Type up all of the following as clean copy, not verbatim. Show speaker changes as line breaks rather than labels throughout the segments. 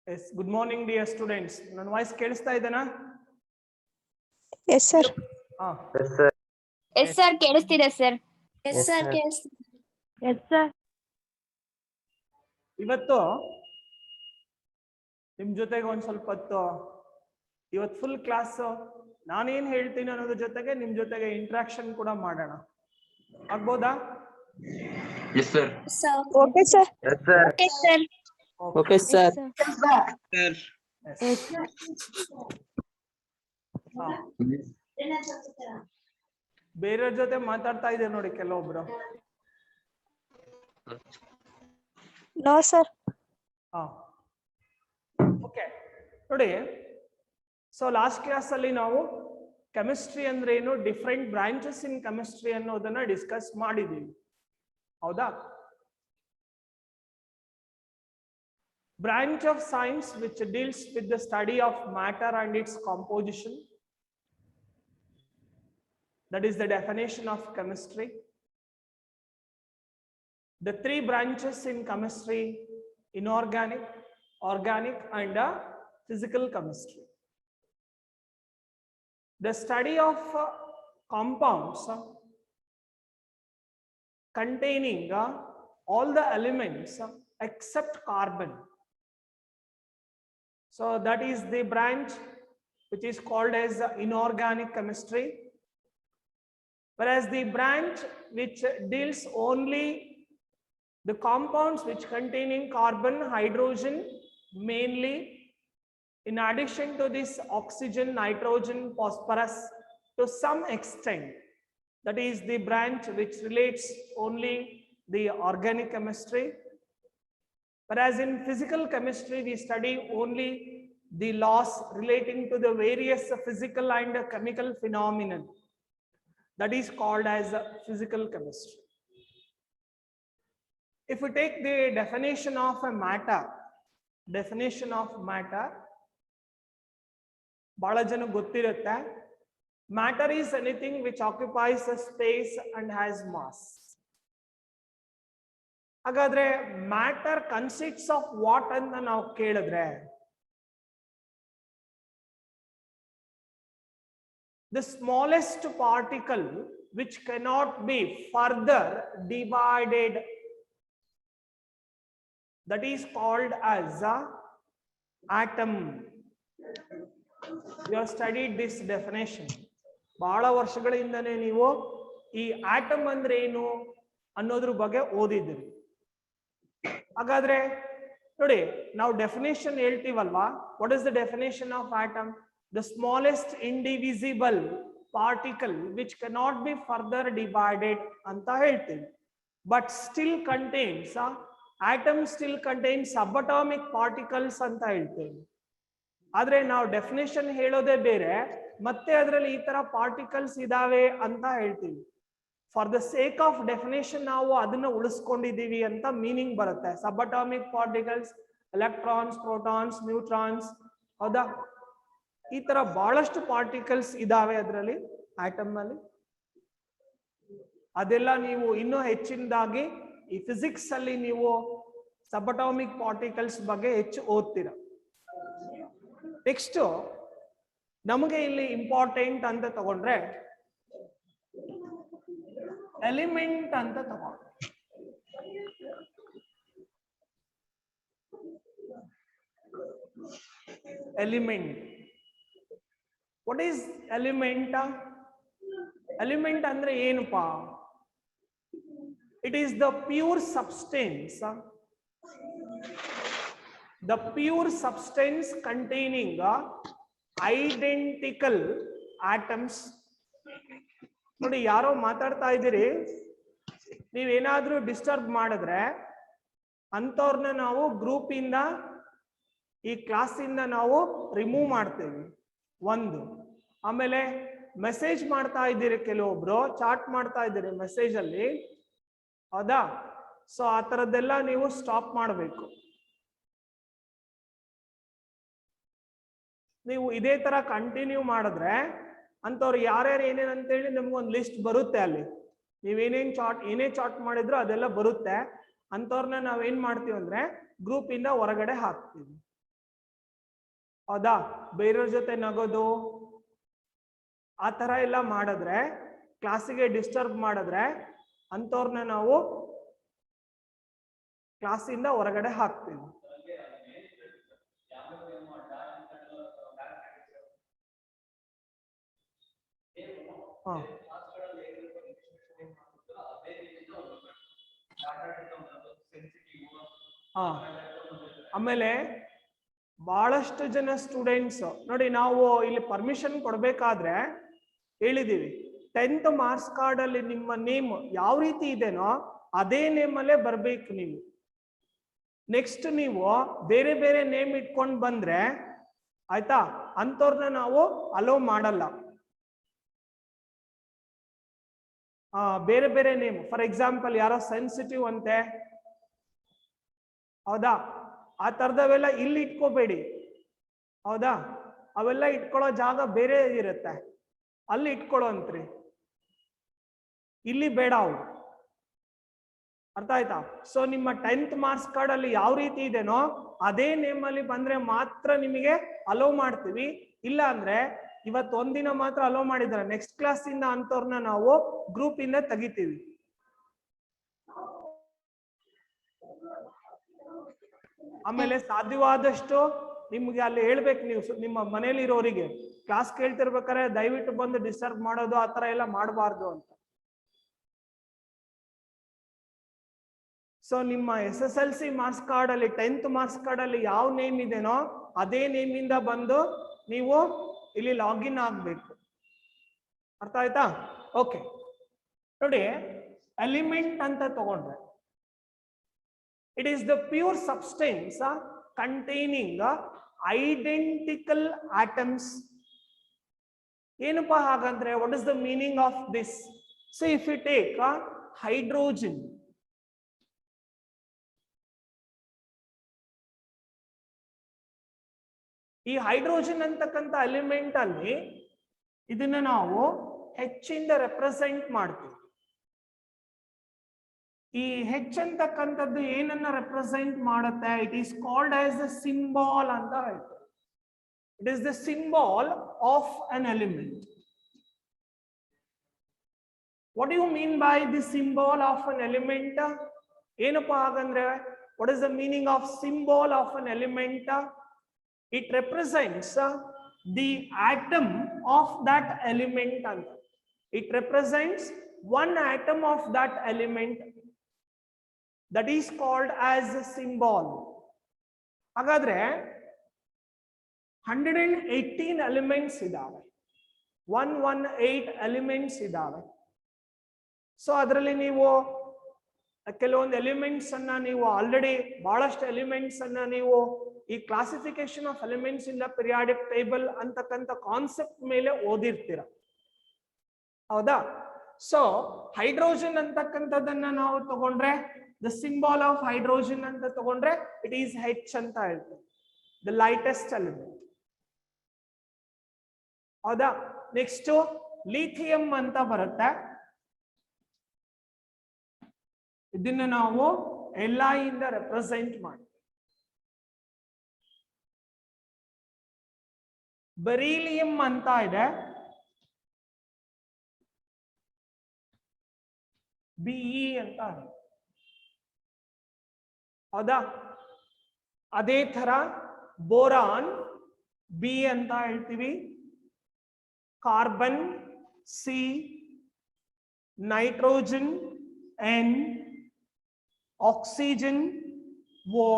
Yes, good morning dear students. ನನ್ನ voice ಕೇಳಿಸ್ತಾ ಇದೆನಾ?
Yes, sir.
Yes, sir.
Yes sir ಕೇಳಿಸ್ತಿದೆ sir.
Yes, sir.
Yes, sir.
ಇವತ್ತು ನಿಮ್ ಜೊತೆಗೆ ಒಂದ್ ಸ್ವಲ್ಪ ಹೊತ್ತು ಇವತ್ತು ಫುಲ್ ಕ್ಲಾಸ್ ನಾನೇನ್ ಹೇಳ್ತೀನಿ ಅನ್ನೋದ್ರ ಜೊತೆಗೆ ನಿಮ್ ಜೊತೆಗೆ ಇಂಟ್ರಾಕ್ಷನ್ ಕೂಡ ಮಾಡೋಣ. ಆಗ್ಬೋದಾ?
Yes, sir.
Okay, sir.
Yes, sir.
Okay sir.
Okay, sir.
Yes. ಹಾ. ಬೇರೆಯವ್ರ ಜೊತೆ ಮಾತಾಡ್ತಾ ಇದೆ ನೋಡಿ ಕೆಲವೊಬ್ರು.
No, sir.
ಹಾ. ಓಕೆ ನೋಡಿ, ಸೊ ಲಾಸ್ಟ್ ಕ್ಲಾಸ್ ಅಲ್ಲಿ ನಾವು ಕೆಮಿಸ್ಟ್ರಿ ಅಂದ್ರೆ ಏನು, ಡಿಫ್ರೆಂಟ್ ಬ್ರಾಂಚಸ್ ಇನ್ ಕೆಮಿಸ್ಟ್ರಿ ಅನ್ನೋದನ್ನ ಡಿಸ್ಕಸ್ ಮಾಡಿದೀವಿ, ಹೌದಾ? Branch of science which deals with the study of matter and its composition. That is the definition of chemistry. The three branches in chemistry: inorganic, organic, and physical chemistry. The study of compounds containing all the elements except carbon. So that is the branch which is called as inorganic chemistry. Whereas the branch which deals only the compounds which containing carbon, hydrogen mainly, in addition to this oxygen, nitrogen, phosphorus to some extent, that is the branch which relates only the organic chemistry. Whereas in physical chemistry we study only the laws relating to the various physical and chemical phenomena. That is called as physical chemistry. If we take the definition of a matter, ಬಹಳ ಜನ ಗೊತ್ತಿರುತ್ತೆ. Matter is anything which occupies a space and has mass. ಹಾಗಾದ್ರೆ matter consists of what ಅಂತ ನಾವು ಕೇಳಿದ್ರೆ, the smallest particle which cannot be further divided, that is called as a atom. You have studied this definition. ಬಹಳ ವರ್ಷಗಳಿಂದನೇ ನೀವು ಈ atom ಅಂದ್ರೆ ಏನು ಅನ್ನೋದ್ರ ಬಗ್ಗೆ ಓದಿದ್ರಿ. ಹಾಗಾದ್ರೆ ನೋಡಿ, ನಾವು ಡೆಫಿನೇಷನ್ ಹೇಳ್ತೀವಲ್ವಾ, what is the definition of atom? The smallest indivisible particle which cannot be further divided ಅಂತ ಹೇಳ್ತೀವಿ. But still contains, atom still contains subatomic particles ಅಂತ ಹೇಳ್ತೀವಿ. ಆದ್ರೆ ನಾವು ಡೆಫಿನೇಷನ್ ಹೇಳೋದೇ ಬೇರೆ, ಮತ್ತೆ ಅದರಲ್ಲಿ ಈ ತರ ಪಾರ್ಟಿಕಲ್ಸ್ ಇದಾವೆ ಅಂತ ಹೇಳ್ತೀವಿ. For the sake of definition ನಾವು ಅದನ್ನ ಉಳಿಸ್ಕೊಂಡಿದೀವಿ ಅಂತ ಮೀನಿಂಗ್ ಬರುತ್ತೆ. ಸಬಟಾಮಿಕ್ ಪಾರ್ಟಿಕಲ್ಸ್, ಎಲೆಕ್ಟ್ರಾನ್ಸ್, ಪ್ರೋಟಾನ್ಸ್, ನ್ಯೂಟ್ರಾನ್ಸ್, ಹೌದಾ? ಈ ತರ ಬಹಳಷ್ಟು ಪಾರ್ಟಿಕಲ್ಸ್ ಇದಾವೆ ಅದರಲ್ಲಿ, ಆಟಮ್ ಅಲ್ಲಿ. ಅದೆಲ್ಲ ನೀವು ಇನ್ನೂ ಹೆಚ್ಚಿನದಾಗಿ ಈ ಫಿಸಿಕ್ಸ್ ಅಲ್ಲಿ ನೀವು ಸಬಟಾಮಿಕ್ ಪಾರ್ಟಿಕಲ್ಸ್ ಬಗ್ಗೆ ಹೆಚ್ಚು ಓದ್ತೀರ. ನೆಕ್ಸ್ಟ್ ನಮಗೆ ಇಲ್ಲಿ ಇಂಪಾರ್ಟೆಂಟ್ ಅಂತ ತಗೊಂಡ್ರೆ ಎಲಿಮೆಂಟ್ ಅಂತ ತಗೊಂಡ್ರೆ, element. What is element? Element ಅಂದ್ರೆ ಏನಪ್ಪಾ? It is the pure substance, the pure substance containing identical atoms. ನೋಡಿ, ಯಾರೋ ಮಾತಾಡ್ತಾ ಇದ್ದೀರಿ, ನೀವೇನಾದ್ರೂ ಡಿಸ್ಟರ್ಬ್ ಮಾಡಿದ್ರೆ ಅಂತವ್ರನ್ನ ನಾವು ಗ್ರೂಪ್ ಇಂದ, ಈ ಕ್ಲಾಸ್ ಇಂದ ನಾವು ರಿಮೂವ್ ಮಾಡ್ತೇವೆ. ಒಂದು, ಆಮೇಲೆ ಮೆಸೇಜ್ ಮಾಡ್ತಾ ಇದ್ದೀರಿ, ಕೆಲವೊಬ್ರು ಚಾಟ್ ಮಾಡ್ತಾ ಇದ್ದೀರಿ ಮೆಸೇಜ್ ಅಲ್ಲಿ, ಹೌದಾ? ಸೊ ಆ ತರದ್ದೆಲ್ಲ ನೀವು ಸ್ಟಾಪ್ ಮಾಡಬೇಕು. ನೀವು ಇದೇ ತರ ಕಂಟಿನ್ಯೂ ಮಾಡಿದ್ರೆ ಅಂತವ್ರು ಯಾರ್ಯಾರು ಏನೇನಂತೇಳಿ ನಮ್ಗೊಂದು ಲಿಸ್ಟ್ ಬರುತ್ತೆ. ಅಲ್ಲಿ ಏನೇ ಚಾಟ್ ಮಾಡಿದ್ರು ಅದೆಲ್ಲ ಬರುತ್ತೆ. ಅಂತವ್ರನ್ನ ನಾವೇನ್ ಮಾಡ್ತೀವಿ ಅಂದ್ರೆ ಗ್ರೂಪ್ ಇಂದ ಹೊರಗಡೆ ಹಾಕ್ತೀವಿ. ಹೌದಾ, ಬೇರೆಯವ್ರ ಜೊತೆ ನಗೋದು ಆ ತರ ಎಲ್ಲ ಮಾಡಿದ್ರೆ, ಕ್ಲಾಸಿಗೆ ಡಿಸ್ಟರ್ಬ್ ಮಾಡಿದ್ರೆ ಅಂತವ್ರನ್ನ ನಾವು ಕ್ಲಾಸಿಂದ ಹೊರಗಡೆ ಹಾಕ್ತೀವಿ. ಹ ಆಮೇಲೆ ಬಹಳಷ್ಟು ಜನ ಸ್ಟೂಡೆಂಟ್ಸ್ ನೋಡಿ, ನಾವು ಇಲ್ಲಿ ಪರ್ಮಿಷನ್ ಕೊಡ್ಬೇಕಾದ್ರೆ ಹೇಳಿದೀವಿ 10th ಮಾರ್ಕ್ಸ್ ಕಾರ್ಡ್ ಅಲ್ಲಿ ನಿಮ್ಮ ನೇಮ್ ಯಾವ ರೀತಿ ಇದೆನೋ ಅದೇ ನೇಮ್ ಅಲ್ಲೇ ಬರ್ಬೇಕು ನೀವು. ನೆಕ್ಸ್ಟ್ ನೀವು ಬೇರೆ ಬೇರೆ ನೇಮ್ ಇಟ್ಕೊಂಡು ಬಂದ್ರೆ ಆಯ್ತಾ, ಅಂತವ್ರನ್ನ ನಾವು ಅಲೋ ಮಾಡಲ್ಲ. ಬೇರೆ ಬೇರೆ ನೇಮ್, ಫಾರ್ ಎಕ್ಸಾಂಪಲ್ ಯಾರೋ ಸೆನ್ಸಿಟಿವ್ ಅಂತೆ, ಹೌದಾ, ಆ ತರದವೆಲ್ಲ ಇಲ್ಲಿ ಇಟ್ಕೋಬೇಡಿ. ಹೌದಾ, ಅವೆಲ್ಲ ಇಟ್ಕೊಳ್ಳೋ ಜಾಗ ಬೇರೆ ಇರುತ್ತೆ, ಅಲ್ಲಿ ಇಟ್ಕೊಳ್ಳೋ ಅಂತ್ರಿ, ಇಲ್ಲಿ ಬೇಡ ಅವು. ಅರ್ಥ ಆಯ್ತಾ? ಸೊ ನಿಮ್ಮ 10th ಮಾರ್ಕ್ಸ್ ಕಾರ್ಡ್ ಅಲ್ಲಿ ಯಾವ ರೀತಿ ಇದೆನೋ ಅದೇ ನೇಮ್ ಅಲ್ಲಿ ಬಂದ್ರೆ ಮಾತ್ರ ನಿಮಗೆ ಅಲೋ ಮಾಡ್ತೀವಿ. ಇಲ್ಲ ಅಂದ್ರೆ ಇವತ್ತು ಒಂದಿನ ಮಾತ್ರ ಅಲೋ ಮಾಡಿದ್ದಾರೆ, ನೆಕ್ಸ್ಟ್ ಕ್ಲಾಸ್ ಇಂದ ಅಂತವ್ರನ್ನ ನಾವು ಗ್ರೂಪ್ ಇಂದ ತೆಗಿತೀವಿ. ಆಮೇಲೆ ಸಾಧ್ಯವಾದಷ್ಟು ನಿಮ್ಗೆ ಅಲ್ಲಿ ಹೇಳ್ಬೇಕು, ನೀವು ನಿಮ್ಮ ಮನೇಲಿ ಇರೋರಿಗೆ ಕ್ಲಾಸ್ ಕೇಳ್ತಿರ್ಬೇಕಾದ್ರೆ ದಯವಿಟ್ಟು ಬಂದು ಡಿಸ್ಟರ್ಬ್ ಮಾಡೋದು ಆ ತರ ಎಲ್ಲ ಮಾಡಬಾರ್ದು ಅಂತ. ಸೊ ನಿಮ್ಮ SSLC ಮಾರ್ಕ್ಸ್ ಕಾರ್ಡ್ ಅಲ್ಲಿ 10th ಮಾರ್ಕ್ಸ್ ಕಾರ್ಡ್ ಅಲ್ಲಿ ಯಾವ ನೇಮ್ ಇದೆನೋ ಅದೇ ನೇಮ್ ಇಂದ ಬಂದು ನೀವು ಇಲ್ಲಿ ಲಾಗಿನ್ ಆಗ್ಬೇಕು. ಅರ್ಥ ಆಯ್ತಾ? ಓಕೆ, ನೋಡಿ ಎಲಿಮೆಂಟ್ ಅಂತ ತಗೊಂಡ್ರೆ it is the pure substance containing identical atoms. ಏನಪ್ಪಾ ಹಾಗಂದ್ರೆ, what is the meaning of this? So if you take hydrogen, ಈ ಹೈಡ್ರೋಜನ್ ಅಂತಕ್ಕಂಥ ಎಲಿಮೆಂಟ್ ಅಲ್ಲಿ ಇದನ್ನ ನಾವು H ಇಂದ ರೆಪ್ರೆಸೆಂಟ್ ಮಾಡ್ತೀವಿ. ಈ H ಅಂತಕ್ಕಂಥದ್ದು ಏನನ್ನ ರೆಪ್ರೆಸೆಂಟ್ ಮಾಡುತ್ತೆ? It is called as the symbol ಅಂತ ಹೇಳ್ತಾರೆ. It is the symbol of an element. What you mean by the symbol of an element? ಏನಪ್ಪಾ ಹಾಗಂದ್ರೆ, what is the meaning of symbol of an element? It represents the atom of that element. It represents one atom of that element, that is called as a symbol. ಹಾಗಾದ್ರೆ 118 elements ಇದಾವೆ, 118 elements ಇದಾವೆ. So ಅದರಲ್ಲಿ ನೀವು ಕೆಲವೊಂದು elements ಅನ್ನ ನೀವು already ಬಹಳಷ್ಟು elements ಅನ್ನ ನೀವು ಈ classification of elements in the periodic table ಅಂತಕ್ಕಂಥ ಕಾನ್ಸೆಪ್ಟ್ ಮೇಲೆ ಓದಿರ್ತೀರ, ಹೌದಾ? ಸೊ ಹೈಡ್ರೋಜನ್ ಅಂತಕ್ಕಂಥದ್ದನ್ನ ನಾವು ತಗೊಂಡ್ರೆ, ದ ಸಿಂಬಾಲ್ ಆಫ್ ಹೈಡ್ರೋಜನ್ ಅಂತ ತಗೊಂಡ್ರೆ ಇಟ್ ಈಸ್ H ಅಂತ ಹೇಳ್ತೀವಿ, ದ ಲೈಟೆಸ್ಟ್ ಎಲಿಮೆಂಟ್, ಹೌದಾ? ನೆಕ್ಸ್ಟ್ ಲಿಥಿಯಂ ಅಂತ ಬರುತ್ತೆ, ಇದನ್ನ ನಾವು Li ಇಂದ ರೆಪ್ರೆಸೆಂಟ್ ಮಾಡ್ತೀವಿ. ಬೆರಿಲಿಯಂ ಅಂತ ಇದೆ, Be ಅಂತ ಇದೆ, ಹೌದಾ? ಅದೇ ತರ ಬೋರಾನ್ B ಅಂತ ಹೇಳ್ತೀವಿ, carbon C, nitrogen N, oxygen O,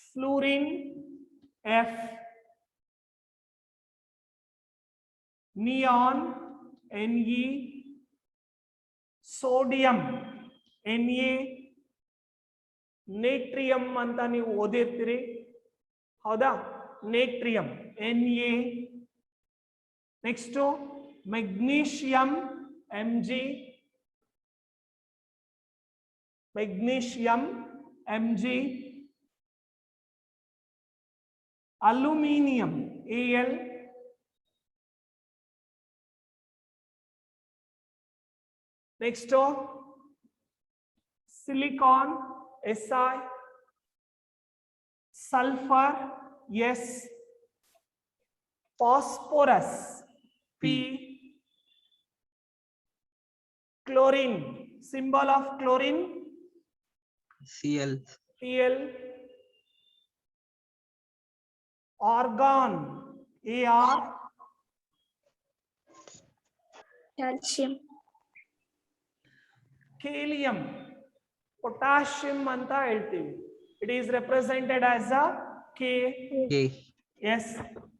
fluorine F, neon Ne, sodium Na, natrium ಅಂತ ನೀವು ಓದಿರ್ತೀರಿ, ಹೌದಾ? natrium Na. Next magnesium Mg, magnesium Mg, aluminium Al, next silicon Si, sulfur S. Phosphorus, P. Chlorine, symbol of chlorine
Cl.
Cl. Argon, Ar.
Calcium.
Kalium, potassium anta ಹೇಳ್ತೀವಿ. It is represented as a K.
K.
Yes.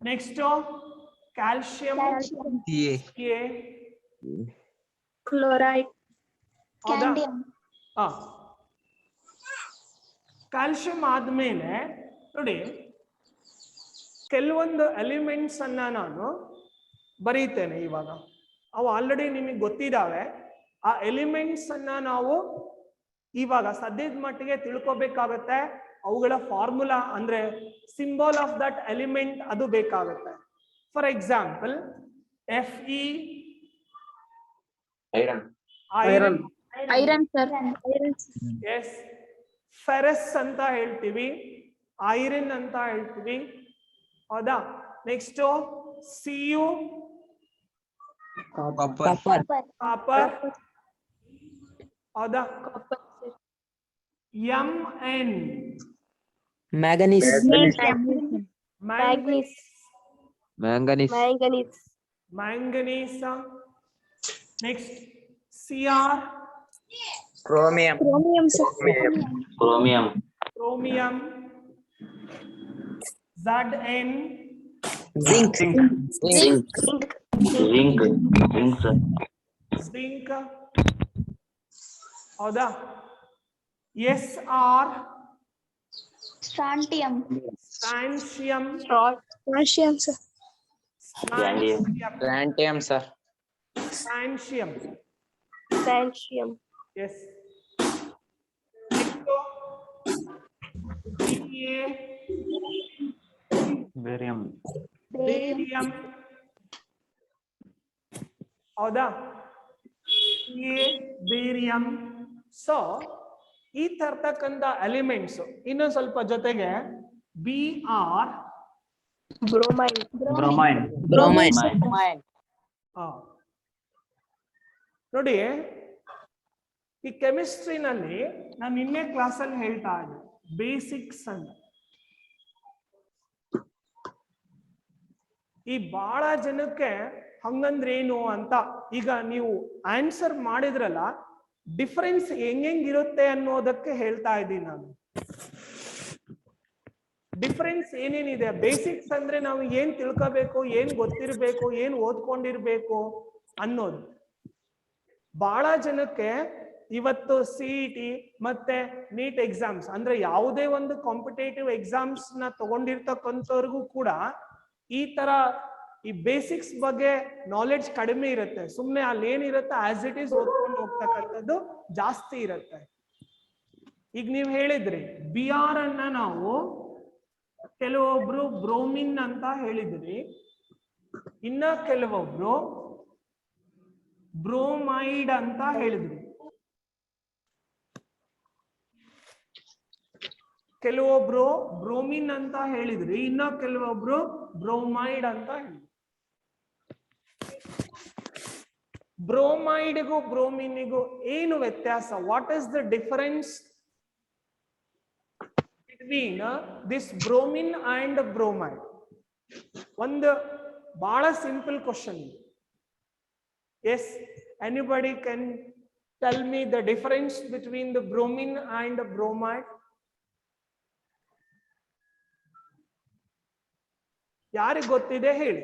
Next, calcium,
Ca.
Ka.
Chloride.
ಹೌದಾ? Calcium ಆದ್ಮೇಲೆ ನೋಡಿ, ಕೆಲವೊಂದು elements ಅನ್ನ ನಾನು ಬರೀತೇನೆ ಇವಾಗ. ಅವು already ನಿಮಗೆ ಗೊತ್ತಿದ್ದಾವೆ. ಆ ಎಲಿಮೆಂಟ್ಸ್ ಅನ್ನ ನಾವು ಇವಾಗ ಸದ್ಯದ ಮಟ್ಟಿಗೆ ತಿಳ್ಕೊಬೇಕಾಗತ್ತೆ. ಅವುಗಳ ಫಾರ್ಮುಲಾ ಅಂದ್ರೆ ಸಿಂಬಲ್ ಆಫ್ ದಟ್ ಎಲಿಮೆಂಟ್ ಅದು ಬೇಕಾಗುತ್ತೆ. For example Fe, iron.
Iron sir.
S. Ferrous ಅಂತ ಹೇಳ್ತೀವಿ, ಐರನ್ ಅಂತ ಹೇಳ್ತೀವಿ, ಹೌದಾ? Next Cu,
Copper.
ಕಾಪರ್, ಹೌದಾ? Mn,
Manganese.
Manganese, manganese. Next Cr,
Chromium.
Chromium. Zn,
Zinc.
zinc, ಹೌದಾ? Sr,
strontium.
ಸ್ಟ್ರಾನ್ಸಿಯಂ,
Calcium, sir.
Strontium, sir.
ಸ್ಟ್ರಾನ್ಸಿಯಂ.
Calcium.
Yes. Next, Ba,
Barium.
Barium, ಹೌದಾ? Barium. So ಈ ತರ್ತಕ್ಕಂಥ elements ಇನ್ನೊಂದು ಸ್ವಲ್ಪ ಜೊತೆಗೆ Br,
Bromine.
ನೋಡಿ, ಈ ಕೆಮಿಸ್ಟ್ರಿನಲ್ಲಿ ನಾನು ನಿನ್ನೆ ಕ್ಲಾಸಲ್ಲಿ ಹೇಳ್ತಾ ಇದ್ದೆ ಬೇಸಿಕ್ಸ್ ಅಂತ. ಈ ಬಹಳ ಜನಕ್ಕೆ ಹಂಗಂದ್ರೇನು ಅಂತ ಈಗ ನೀವು ಆನ್ಸರ್ ಮಾಡಿದ್ರಲ್ಲ, ಡಿಫರೆನ್ಸ್ ಹೆಂಗಿರುತ್ತೆ ಅನ್ನೋದಕ್ಕೆ ಹೇಳ್ತಾ ಇದ್ದೀನಿ ನಾನು. ಡಿಫರೆನ್ಸ್ ಏನೇನಿದೆ, ಬೇಸಿಕ್ಸ್ ಅಂದ್ರೆ ನಾವು ಏನ್ ತಿಳ್ಕೋಬೇಕು, ಏನ್ ಗೊತ್ತಿರ್ಬೇಕು, ಏನ್ ಓದ್ಕೊಂಡಿರ್ಬೇಕು ಅನ್ನೋದು. ಬಹಳ ಜನಕ್ಕೆ ಇವತ್ತು CET ಮತ್ತೆ ನೀಟ್ ಎಕ್ಸಾಮ್ಸ್ ಅಂದ್ರೆ ಯಾವುದೇ ಒಂದು ಕಾಂಪಿಟೇಟಿವ್ ಎಕ್ಸಾಮ್ಸ್ ನ ತಗೊಂಡಿರ್ತಕ್ಕಂಥವ್ರಿಗೂ ಕೂಡ ಈ ತರ ಈ ಬೇಸಿಕ್ಸ್ ಬಗ್ಗೆ ನಾಲೆಡ್ಜ್ ಕಡಿಮೆ ಇರುತ್ತೆ. ಸುಮ್ಮನೆ ಅಲ್ಲಿ ಏನಿರುತ್ತೆ ಆಸ್ ಇಟ್ ಈಸ್ ಓದ್ಕೊಂಡು ಹೋಗ್ತಕ್ಕಂಥದ್ದು ಜಾಸ್ತಿ ಇರುತ್ತೆ. ಈಗ ನೀವು ಹೇಳಿದ್ರಿ Br ಅನ್ನ ನಾವು ಕೆಲವೊಬ್ರು ಬ್ರೋಮಿನ್ ಅಂತ ಹೇಳಿದ್ರಿ, ಇನ್ನ ಕೆಲವೊಬ್ರು ಬ್ರೋಮೈಡ್ ಅಂತ ಹೇಳಿದ್ರಿ, ಕೆಲವೊಬ್ರು ಬ್ರೋಮಿನ್ ಅಂತ ಹೇಳಿದ್ರಿ, ಇನ್ನ ಕೆಲವೊಬ್ರು ಬ್ರೋಮೈಡ್ ಅಂತ ಹೇಳಿದ್ರಿ. ಬ್ರೋಮೈಡ್ಗೂ ಬ್ರೋಮಿನ್ಗೂ ಏನು ವ್ಯತ್ಯಾಸ? What is the difference between this bromine and bromide? ಒಂದು ಬಹಳ simple question. Yes, anybody can tell me the difference between the bromine and bromide? ಯಾರಿಗೆ ಗೊತ್ತಿದೆ ಹೇಳಿ.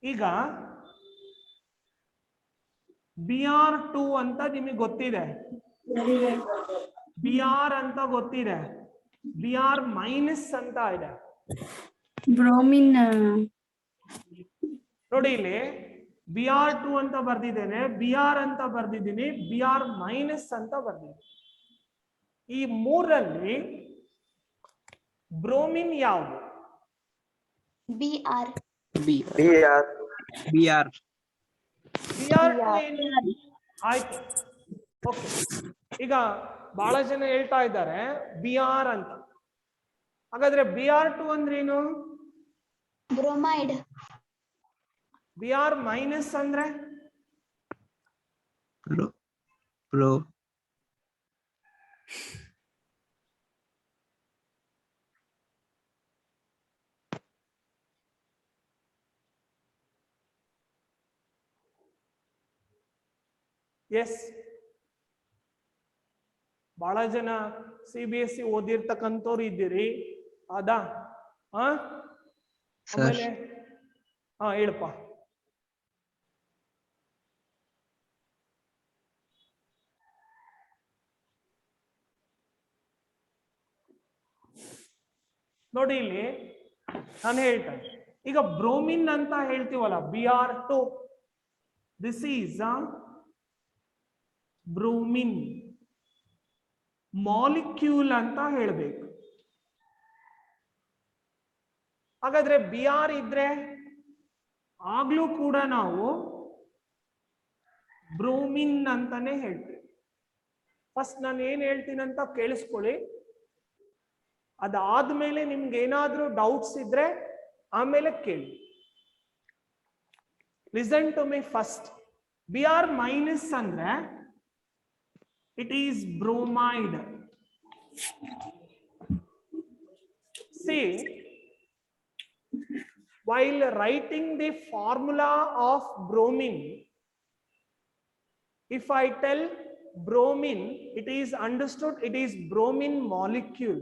ಈಗ Br2 ಅಂತ ನಿಮಗೆ ಗೊತ್ತಿದೆ, Br ಅಂತ ಗೊತ್ತಿದೆ, Br ಮೈನಸ್ ಅಂತ ಇದೆ.
Bromine.
ನೋಡಿ ಇಲ್ಲಿ Br2 ಅಂತ ಬರ್ದಿದ್ದೇನೆ, Br ಅಂತ ಬರ್ದಿದ್ದೀನಿ, Br ಮೈನಸ್ ಅಂತ ಬರ್ದಿದ್ದೀನಿ. ಈ ಮೂರಲ್ಲಿ ಬ್ರೋಮಿನ್ ಯಾವುದು?
Br.
BR.
BR ಏನು? ಆಯ್ತು, ಓಕೆ. ಈಗ ಬಹಳ ಜನ ಹೇಳ್ತಾ ಇದ್ದಾರೆ BR ಅಂತ. ಹಾಗಾದ್ರೆ BR2 ಅಂದ್ರೇನು?
ಬ್ರೋಮೈಡ್.
BR ಮೈನಸ್ ಅಂದ್ರೆ
Pro.
ಎಸ್. ಬಹಳ ಜನ CBSE ಓದಿರ್ತಕ್ಕಂಥವ್ರು ಇದ್ದೀರಿ, ಹೌದಾ? ಆಮೇಲೆ ಹೇಳಪ್ಪ. ನೋಡಿ ಇಲ್ಲಿ ನಾನು ಹೇಳ್ತೇನೆ, ಈಗ ಬ್ರೋಮಿನ್ ಅಂತ ಹೇಳ್ತೀವಲ್ಲ BR2, this is bromine molecule ಅಂತ ಹೇಳ್ಬೇಕು. ಹಾಗಾದ್ರೆ BR ಇದ್ರೆ ಆಗ್ಲೂ ಕೂಡ ನಾವು ಬ್ರೋಮಿನ್ ಅಂತಾನೆ ಹೇಳ್ತೀವಿ. ಫಸ್ಟ್ ನಾನು ಏನ್ ಹೇಳ್ತೀನಿ ಅಂತ ಕೇಳಿಸ್ಕೊಳ್ಳಿ, ಅದಾದ್ಮೇಲೆ ನಿಮ್ಗೆ ಏನಾದ್ರೂ ಡೌಟ್ಸ್ ಇದ್ರೆ ಆಮೇಲೆ ಕೇಳಿ. Listen to me first. BR minus ಅಂದ್ರೆ it is bromide. See, while writing the formula of bromine, if I tell bromine, it is understood it is bromine molecule.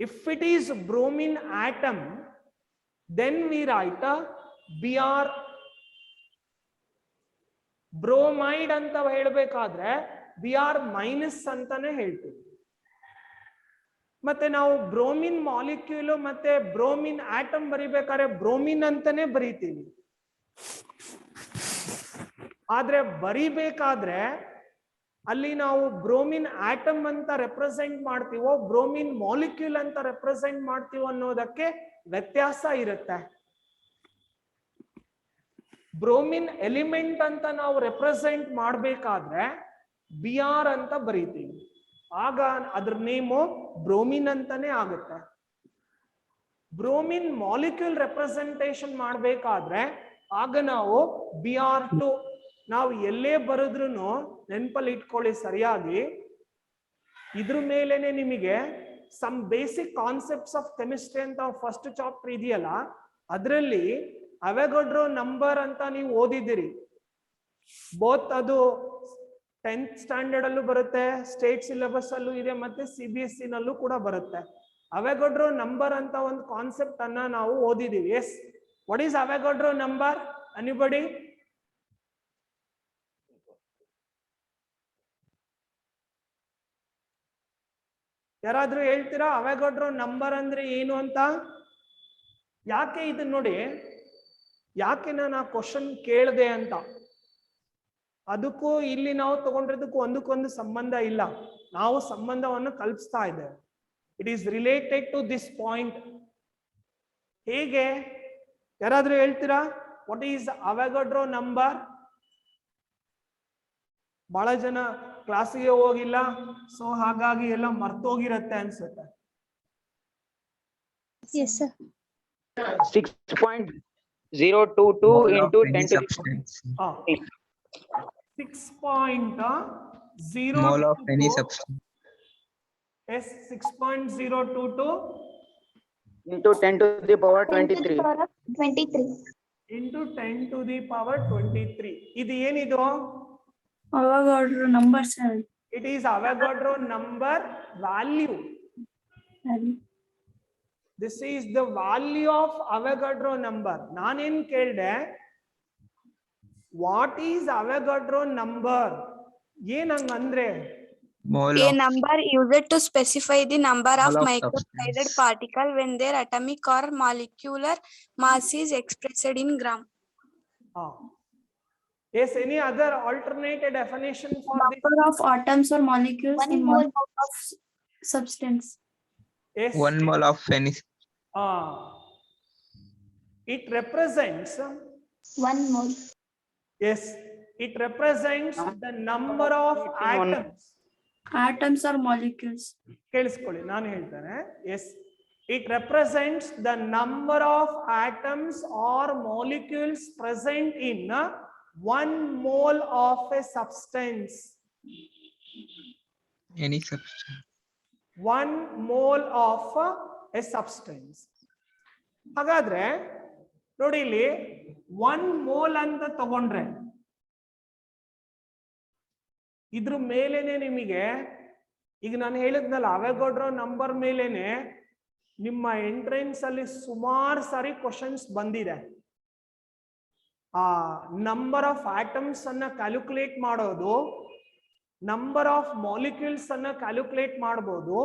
If it is bromine atom, then we write a BR. Bromide ಅಂತ ಹೇಳ್ಬೇಕಾದ್ರೆ BR minus ಅಂತಾನೆ ಹೇಳ್ತೀವಿ. ಮತ್ತೆ ನಾವು bromine molecule ಮತ್ತೆ bromine atom ಬರಿಬೇಕಾದ್ರೆ bromine ಅಂತಾನೆ ಬರಿತೀವಿ. ಆದ್ರೆ ಬರಿಬೇಕಾದ್ರೆ ಅಲ್ಲಿ ನಾವು ಬ್ರೋಮಿನ್ ಆಟಮ್ ಅಂತ ರೆಪ್ರೆಸೆಂಟ್ ಮಾಡ್ತೀವೋ ಬ್ರೋಮಿನ್ ಮಾಲಿಕ್ಯೂಲ್ ಅಂತ ರೆಪ್ರೆಸೆಂಟ್ ಮಾಡ್ತೀವೋ ಅನ್ನೋದಕ್ಕೆ ವ್ಯತ್ಯಾಸ ಇರುತ್ತೆ. ಬ್ರೋಮಿನ್ ಎಲಿಮೆಂಟ್ ಅಂತ ನಾವು ರೆಪ್ರೆಸೆಂಟ್ ಮಾಡಬೇಕಾದ್ರೆ BR ಅಂತ ಬರೀತೀವಿ, ಆಗ ಅದ್ರ ನೇಮು ಬ್ರೋಮಿನ್ ಅಂತಾನೆ ಆಗುತ್ತೆ. ಬ್ರೋಮಿನ್ ಮಾಲಿಕ್ಯೂಲ್ ರೆಪ್ರೆಸೆಂಟೇಷನ್ ಮಾಡಬೇಕಾದ್ರೆ ಆಗ ನಾವು BR2. ನಾವು ಎಲ್ಲೇ ಬರೆದ್ರು ನೆನಪಲ್ಲಿ ಇಟ್ಕೊಳ್ಳಿ ಸರಿಯಾಗಿ, ಇದ್ರ ಮೇಲೆನೆ ನಿಮಗೆ some basic concepts of chemistry ಅಂತ ಫಸ್ಟ್ ಚಾಪ್ಟರ್ ಇದೆಯಲ್ಲ, ಅದರಲ್ಲಿ ಅವೊಗಡ್ರೋ ನಂಬರ್ ಅಂತ ನೀವು ಓದಿದ್ದೀರಿ. ಬೋತ್ ಅದು 10th ಸ್ಟ್ಯಾಂಡರ್ಡ್ ಅಲ್ಲೂ ಬರುತ್ತೆ, ಸ್ಟೇಟ್ ಸಿಲೆಬಸ್ ಅಲ್ಲೂ ಇದೆ, ಮತ್ತೆ CBSE ನಲ್ಲೂ ಕೂಡ ಬರುತ್ತೆ. ಅವೊಗಡ್ರೋ ನಂಬರ್ ಅಂತ ಒಂದು ಕಾನ್ಸೆಪ್ಟ್ ಅನ್ನ ನಾವು ಓದಿದ್ದೀವಿ. Yes, what is Avogadro number? Anybody? ಯಾರಾದ್ರೂ ಹೇಳ್ತೀರಾ ಅವೊಗಡ್ರೋ ನಂಬರ್ ಅಂದ್ರೆ ಏನು ಅಂತ? ಯಾಕೆ ಇದನ್ನ ನೋಡಿ, ಯಾಕೆ ನಾನು ಆ ಕ್ವಶನ್ ಕೇಳಿದೆ ಅಂತ, ಅದಕ್ಕೂ ಇಲ್ಲಿ ನಾವು ತಗೊಂಡಿರೋದಕ್ಕೂ ಒಂದಕ್ಕೊಂದು ಸಂಬಂಧ ಇಲ್ಲ. ನಾವು ಸಂಬಂಧವನ್ನು ಕಲ್ಪಿಸ್ತಾ ಇದ್ದೇವೆ. It is related to this point. ಹೇಗೆ? ಯಾರಾದ್ರೂ ಹೇಳ್ತೀರಾ ವಾಟ್ ಈಸ್ ಅವೊಗಡ್ರೋ ನಂಬರ್? ಬಹಳ ಜನ ಕ್ಲಾಸಿಗೆ ಹೋಗಿಲ್ಲ, ಸೊ ಹಾಗಾಗಿ ಎಲ್ಲ ಮರ್ತೋಗಿರತ್ತೆ ಅನ್ಸುತ್ತೆ.
Yes, sir.
6.022
Mole of
into
any
10 to the
substance.
6.022.
Mole of any substance.
Yes, 6.022
into 10 to the power 23.
23.
into 10 to the power 23. ಇದು ಏನಿದು?
ಅವೊಗಡ್ರೋ number sir.
It is Avogadro number value. This is the value of Avogadro number. ನಾನೇನ್ ಕೇಳ್ದೆ, what is Avogadro number? ಏನಂದ್ರೆ
Mole
A
of
number used to specify the number of
Mole of
microsided
substance.
particle when their atomic or molecular mass is expressed in gram.
Yes, any other alternate definition for this?
Number of atoms or molecules in one mole of substance.
Yes.
1 mole of any.
It represents,
1 mole.
yes, it represents the number of atoms.
Atoms or molecules.
ಕೇಳಿಸ್ಕೊಳ್ಳಿ, ನಾನು ಹೇಳ್ತೇನೆ. Yes, it represents the number of atoms or molecules present in 1 mole of a substance.
Any substance.
1 mole of a substance. ಹಾಗಾದ್ರೆ ನೋಡಿ ಇಲ್ಲಿ 1 mole ಅಂತ ತಗೊಂಡ್ರೆ ಇದ್ರ ಮೇಲೇನೆ ನಿಮಗೆ, ಈಗ ನಾನು ಹೇಳಿದ್ನಲ್ಲ ಅವೆಗೌಡ್ರ ನಂಬರ್ ಮೇಲೇನೆ ನಿಮ್ಮ ಎಂಟ್ರೆನ್ಸ್ ಅಲ್ಲಿ ಸುಮಾರು ಸಾರಿ ಕ್ವಶನ್ಸ್ ಬಂದಿದೆ. ಆ ನಂಬರ್ ಆಫ್ ಆಟಮ್ಸ್ ಅನ್ನ ಕ್ಯಾಲ್ಕುಲೇಟ್ ಮಾಡೋದು, ನಂಬರ್ ಆಫ್ ಮಾಲಿಕ್ಯೂಲ್ಸ್ ಅನ್ನ ಕ್ಯಾಲ್ಕುಲೇಟ್ ಮಾಡಬಹುದು,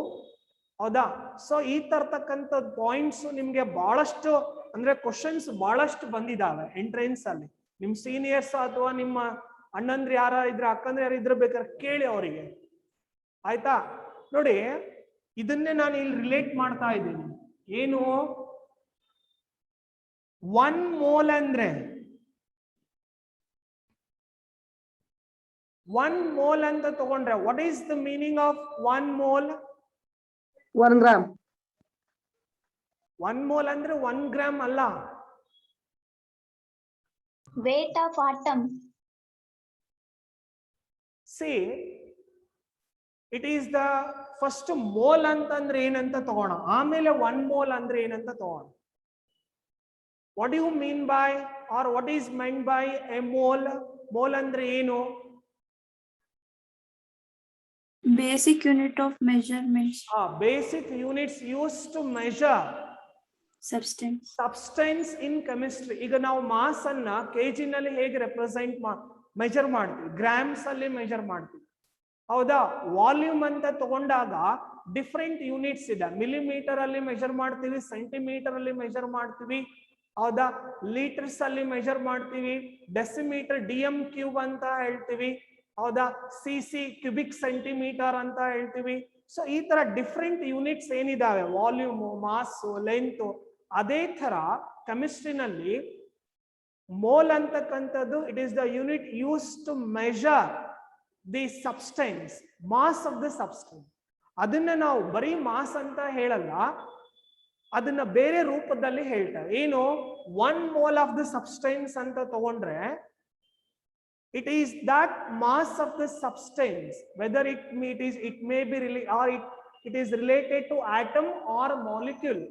ಹೌದಾ? ಸೊ ಈ ತರ್ತಕ್ಕಂಥ ಪಾಯಿಂಟ್ಸ್ ನಿಮ್ಗೆ ಬಹಳಷ್ಟು ಅಂದ್ರೆ ಕ್ವಶನ್ಸ್ ಬಹಳಷ್ಟು ಬಂದಿದಾವೆ ಎಂಟ್ರೆನ್ಸ್ ಅಲ್ಲಿ. ನಿಮ್ ಸೀನಿಯರ್ಸ್ ಅಥವಾ ನಿಮ್ಮ ಅಣ್ಣಂದ್ರೆ ಯಾರ ಇದ್ರೆ ಅಕ್ಕಂದ್ರೆ ಯಾರು ಇದ್ರೆ ಬೇಕಾದ್ರೆ ಕೇಳಿ ಅವರಿಗೆ, ಆಯ್ತಾ? ನೋಡಿ, ಇದನ್ನೇ ನಾನು ಇಲ್ಲಿ ರಿಲೇಟ್ ಮಾಡ್ತಾ ಇದ್ದೀನಿ. ಏನು 1 ಮೋಲ್ ಅಂದ್ರೆ, 1 ಮೋಲ್ ಅಂತ ತಗೊಂಡ್ರೆ what is the meaning of 1 mole?
1 gram.
1 mole ಅಂದ್ರೆ 1 ಗ್ರಾಮ್ ಅಲ್ಲ.
Weight of atom.
See, it is the first mole ಅಂತಂದ್ರೆ ಏನಂತ ತಗೋಣ, ಆಮೇಲೆ 1 mole ಅಂದ್ರೆ ಏನಂತ ತಗೋಣ. What do you mean by, or what is meant by a mole? Mole ಅಂದ್ರೆ ಏನು?
Basic unit of measurements.
Basic units used to measure
Substance.
in chemistry. ಈಗ ನಾವು ಮಾಸ್ ಅನ್ನ ಕೆಜಿ ನಲ್ಲಿ ಹೇಗೆ ಮೆಜರ್ ಮಾಡ್ತೀವಿ, ಗ್ರಾಮ್ಸ್ ಅಲ್ಲಿ ಮೆಜರ್ ಮಾಡ್ತೀವಿ, ಹೌದಾ? ವಾಲ್ಯೂಮ್ ಅಂತ ತಗೊಂಡಾಗ ಡಿಫ್ರೆಂಟ್ ಯೂನಿಟ್ಸ್ ಇದೆ. ಮಿಲಿಮೀಟರ್ ಅಲ್ಲಿ ಮೆಜರ್ ಮಾಡ್ತೀವಿ, ಸೆಂಟಿಮೀಟರ್ ಅಲ್ಲಿ ಮೆಜರ್ ಮಾಡ್ತೀವಿ, ಹೌದಾ? ಲೀಟರ್ಸ್ ಅಲ್ಲಿ ಮೆಜರ್ ಮಾಡ್ತೀವಿ, ಡೆಸಿಮೀಟರ್ ಡಿಎಂ ಕ್ಯೂಬ್ ಅಂತ ಹೇಳ್ತೀವಿ, ಹೌದಾ? ಸಿಸಿ ಕ್ಯೂಬಿಕ್ ಸೆಂಟಿಮೀಟರ್ ಅಂತ ಹೇಳ್ತೀವಿ. ಸೊ ಈ ತರ ಡಿಫ್ರೆಂಟ್ ಯೂನಿಟ್ಸ್ ಏನಿದಾವೆ, ವಾಲ್ಯೂಮ್, ಮಾಸ್, ಲೆಂತ್, ಅದೇ ತರ ಕೆಮಿಸ್ಟ್ರಿನಲ್ಲಿ ಮೋಲ್ ಅಂತಕ್ಕಂಥದ್ದು it is the unit use to measure the substance, mass of the substance. ಅದನ್ನ ನಾವು ಬರೀ ಮಾಸ್ ಅಂತ ಹೇಳಲ್ಲ, ಅದನ್ನ ಬೇರೆ ರೂಪದಲ್ಲಿ ಹೇಳ್ತಾರೆ. ಏನು 1 mole ಆಫ್ ದ ಸಬ್ಸ್ಟೆನ್ಸ್ ಅಂತ ತಗೊಂಡ್ರೆ it is that mass of the substance, whether it may be it is related to atom or molecule,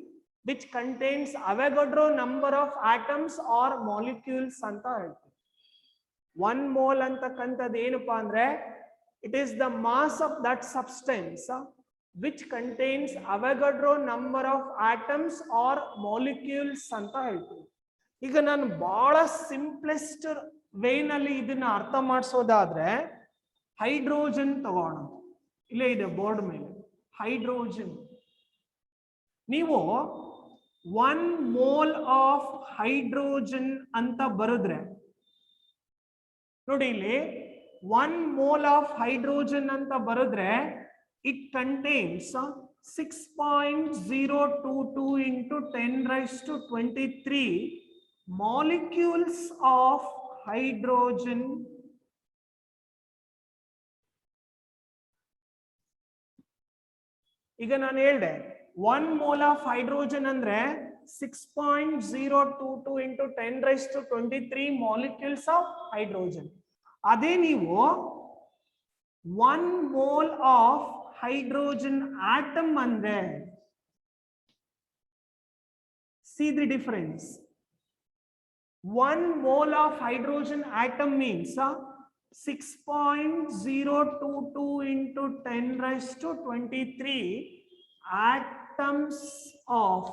which contains Avogadro number of atoms or molecules anta ಹೇಳ್ತೀವಿ. 1 mole ಅಂತಕ್ಕಂಥದ್ದು ಏನಪ್ಪಾ ಅಂದ್ರೆ it is the mass of that substance which contains Avogadro number of atoms or molecules ಅಂತ ಹೇಳ್ತೀವಿ. ಈಗ ನಾನು ಬಹಳ simplest ವೇನಲ್ಲಿ ಇದನ್ನ ಅರ್ಥ ಮಾಡಿಸೋದಾದ್ರೆ ಹೈಡ್ರೋಜನ್ ತಗೋಣ. ಇಲ್ಲೇ ಇದೆ ಬೋರ್ಡ್ ಮೇಲೆ ಹೈಡ್ರೋಜನ್. ನೀವು 1 mole ಆಫ್ ಹೈಡ್ರೋಜನ್ ಅಂತ ಬರೆದ್ರೆ ನೋಡಿ, ಇಲ್ಲಿ 1 mole ಆಫ್ ಹೈಡ್ರೋಜನ್ ಅಂತ ಬರೆದ್ರೆ it contains 6.022 into 10⁻23 molecules of hydrogen. ಈಗ ನಾನು ಹೇಳ್ದೆ 1 mole ಆಫ್ ಹೈಡ್ರೋಜನ್ ಅಂದ್ರೆ 6.022 into 10⁻23 molecules of hydrogen. ಅದೇ ನೀವು 1 mole ಆಫ್ ಹೈಡ್ರೋಜನ್ ಆಟಮ್ ಅಂದ್ರೆ, see the difference. 1 mole of hydrogen atom means 6.022 into 10⁻23 atoms of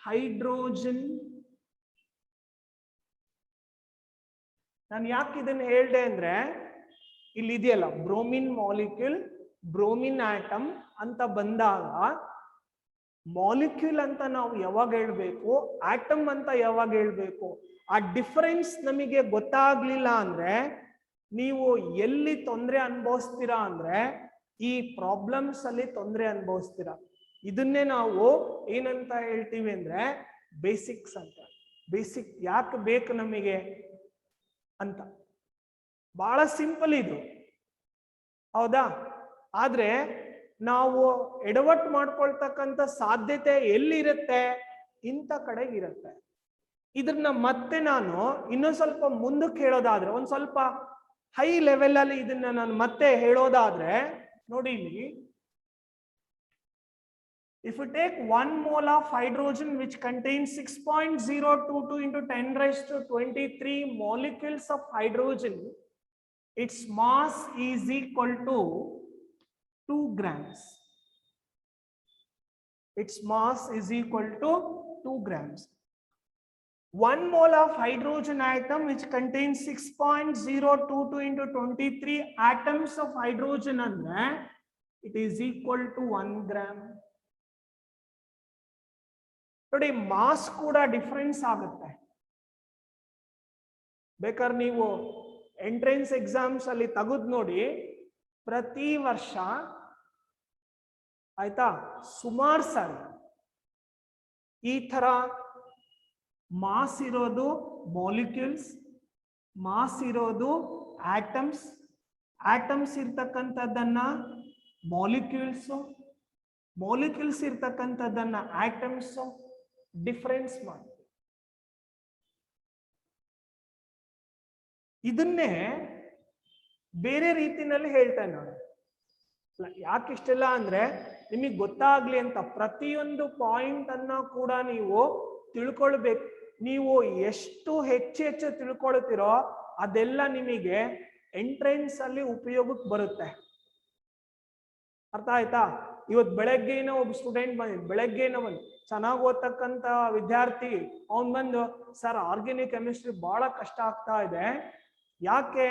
hydrogen. ನಾನು ಯಾಕೆ ಇದನ್ನ ಹೇಳ್ದೆ ಅಂದ್ರೆ, ಇಲ್ಲಿ ಇದೆಯಲ್ಲ ಬ್ರೋಮಿನ್ ಮಾಲಿಕ್ಯೂಲ್, ಬ್ರೋಮಿನ್ ಆಟಮ್ ಅಂತ ಬಂದಾಗ ಮಾಲಿಕ್ಯೂಲ್ ಅಂತ ನಾವು ಯಾವಾಗ ಹೇಳ್ಬೇಕು, ಆಟಮ್ ಅಂತ ಯಾವಾಗ ಹೇಳ್ಬೇಕು, ಆ ಡಿಫರೆನ್ಸ್ ನಮಗೆ ಗೊತ್ತಾಗ್ಲಿಲ್ಲ ಅಂದ್ರೆ ನೀವು ಎಲ್ಲಿ ತೊಂದರೆ ಅನುಭವಿಸ್ತೀರಾ ಅಂದ್ರೆ ಈ ಪ್ರಾಬ್ಲಮ್ಸ್ ಅಲ್ಲಿ ತೊಂದರೆ ಅನುಭವಿಸ್ತೀರಾ. ಇದನ್ನೇ ನಾವು ಏನಂತ ಹೇಳ್ತೀವಿ ಅಂದ್ರೆ ಬೇಸಿಕ್ಸ್ ಅಂತ. ಬೇಸಿಕ್ ಯಾಕೆ ಬೇಕು ನಮಗೆ ಅಂತ. ಬಹಳ ಸಿಂಪಲ್ ಇದು, ಹೌದಾ? ಆದ್ರೆ ನಾವು ಎಡವಟ್ಟು ಮಾಡ್ಕೊಳ್ತಕ್ಕಂಥ ಸಾಧ್ಯತೆ ಎಲ್ಲಿರುತ್ತೆ? ಇಂಥ ಕಡೆಗೆ ಇರುತ್ತೆ. ಇದನ್ನ ಮತ್ತೆ ನಾನು ಇನ್ನೊಂದ್ ಸ್ವಲ್ಪ ಮುಂದಕ್ಕೆ ಹೇಳೋದಾದ್ರೆ, ಒಂದ್ ಸ್ವಲ್ಪ ಹೈ ಲೆವೆಲ್ ಅಲ್ಲಿ ಇದನ್ನ ನಾನು ಮತ್ತೆ ಹೇಳೋದಾದ್ರೆ ನೋಡಿ ಇಲ್ಲಿ, if you take 1 mole of hydrogen which contains 6.022 into 10 raised to 23 molecules of hydrogen, its mass is equal to 2 grams. Its mass is equal to 2 grams. 1 mole of hydrogen atom which contains 6.022 into 23 atoms of hydrogen andre it is equal to 1 gram. ನೋಡಿ, mass ಕೂಡ difference ಆಗುತ್ತೆ. ಬೇಕಾದ್ರೆ ನೀವು entrance exams ಅಲ್ಲಿ ತೆಗೆದು ನೋಡಿ, ಪ್ರತಿ ವರ್ಷ ಆಯ್ತಾ ಸುಮಾರು ಸಾರಿ ಈ ತರ ಮಾಸ್ ಇರೋದು ಮಾಲಿಕ್ಯೂಲ್ಸ್, ಮಾಸ್ ಇರೋದು ಆಟಮ್ಸ್, ಆಟಮ್ಸ್ ಇರ್ತಕ್ಕಂಥದ್ದನ್ನ ಮಾಲಿಕ್ಯೂಲ್ಸ್, ಮಾಲಿಕ್ಯೂಲ್ಸ್ ಇರ್ತಕ್ಕಂಥದ್ದನ್ನ ಆಟಮ್ಸ್ ಡಿಫರೆನ್ಸ್ ಮಾಡ್ತೀವಿ. ಇದನ್ನೇ ಬೇರೆ ರೀತಿನಲ್ಲಿ ಹೇಳ್ತೇನೆ ನಾನು. ಯಾಕೆ ಇಷ್ಟೆಲ್ಲ ಅಂದ್ರೆ ನಿಮಗೆ ಗೊತ್ತಾಗ್ಲಿ ಅಂತ ಪ್ರತಿಯೊಂದು ಪಾಯಿಂಟ್ ಅನ್ನ ಕೂಡ ನೀವು ತಿಳ್ಕೊಳ್ಬೇಕು. ನೀವು ಎಷ್ಟು ಹೆಚ್ಚು ತಿಳ್ಕೊಳ್ತೀರೋ ಅದೆಲ್ಲ ನಿಮಗೆ ಎಂಟ್ರೆನ್ಸ್ ಅಲ್ಲಿ ಉಪಯೋಗಕ್ಕೆ ಬರುತ್ತೆ. ಅರ್ಥ ಆಯ್ತಾ? ಇವತ್ತು ಬೆಳಗ್ಗೆನ ಒಬ್ಬ ಸ್ಟೂಡೆಂಟ್ ಬಂದಿದ್ದು, ಬೆಳಗ್ಗೆನ ಬಂದು ಚೆನ್ನಾಗಿ ಓದ್ತಕ್ಕಂತ ವಿದ್ಯಾರ್ಥಿ, ಅವನ್ ಬಂದು ಸರ್ ಆರ್ಗ್ಯಾನಿಕ್ ಕೆಮಿಸ್ಟ್ರಿ ಬಹಳ ಕಷ್ಟ ಆಗ್ತಾ ಇದೆ, ಯಾಕೆ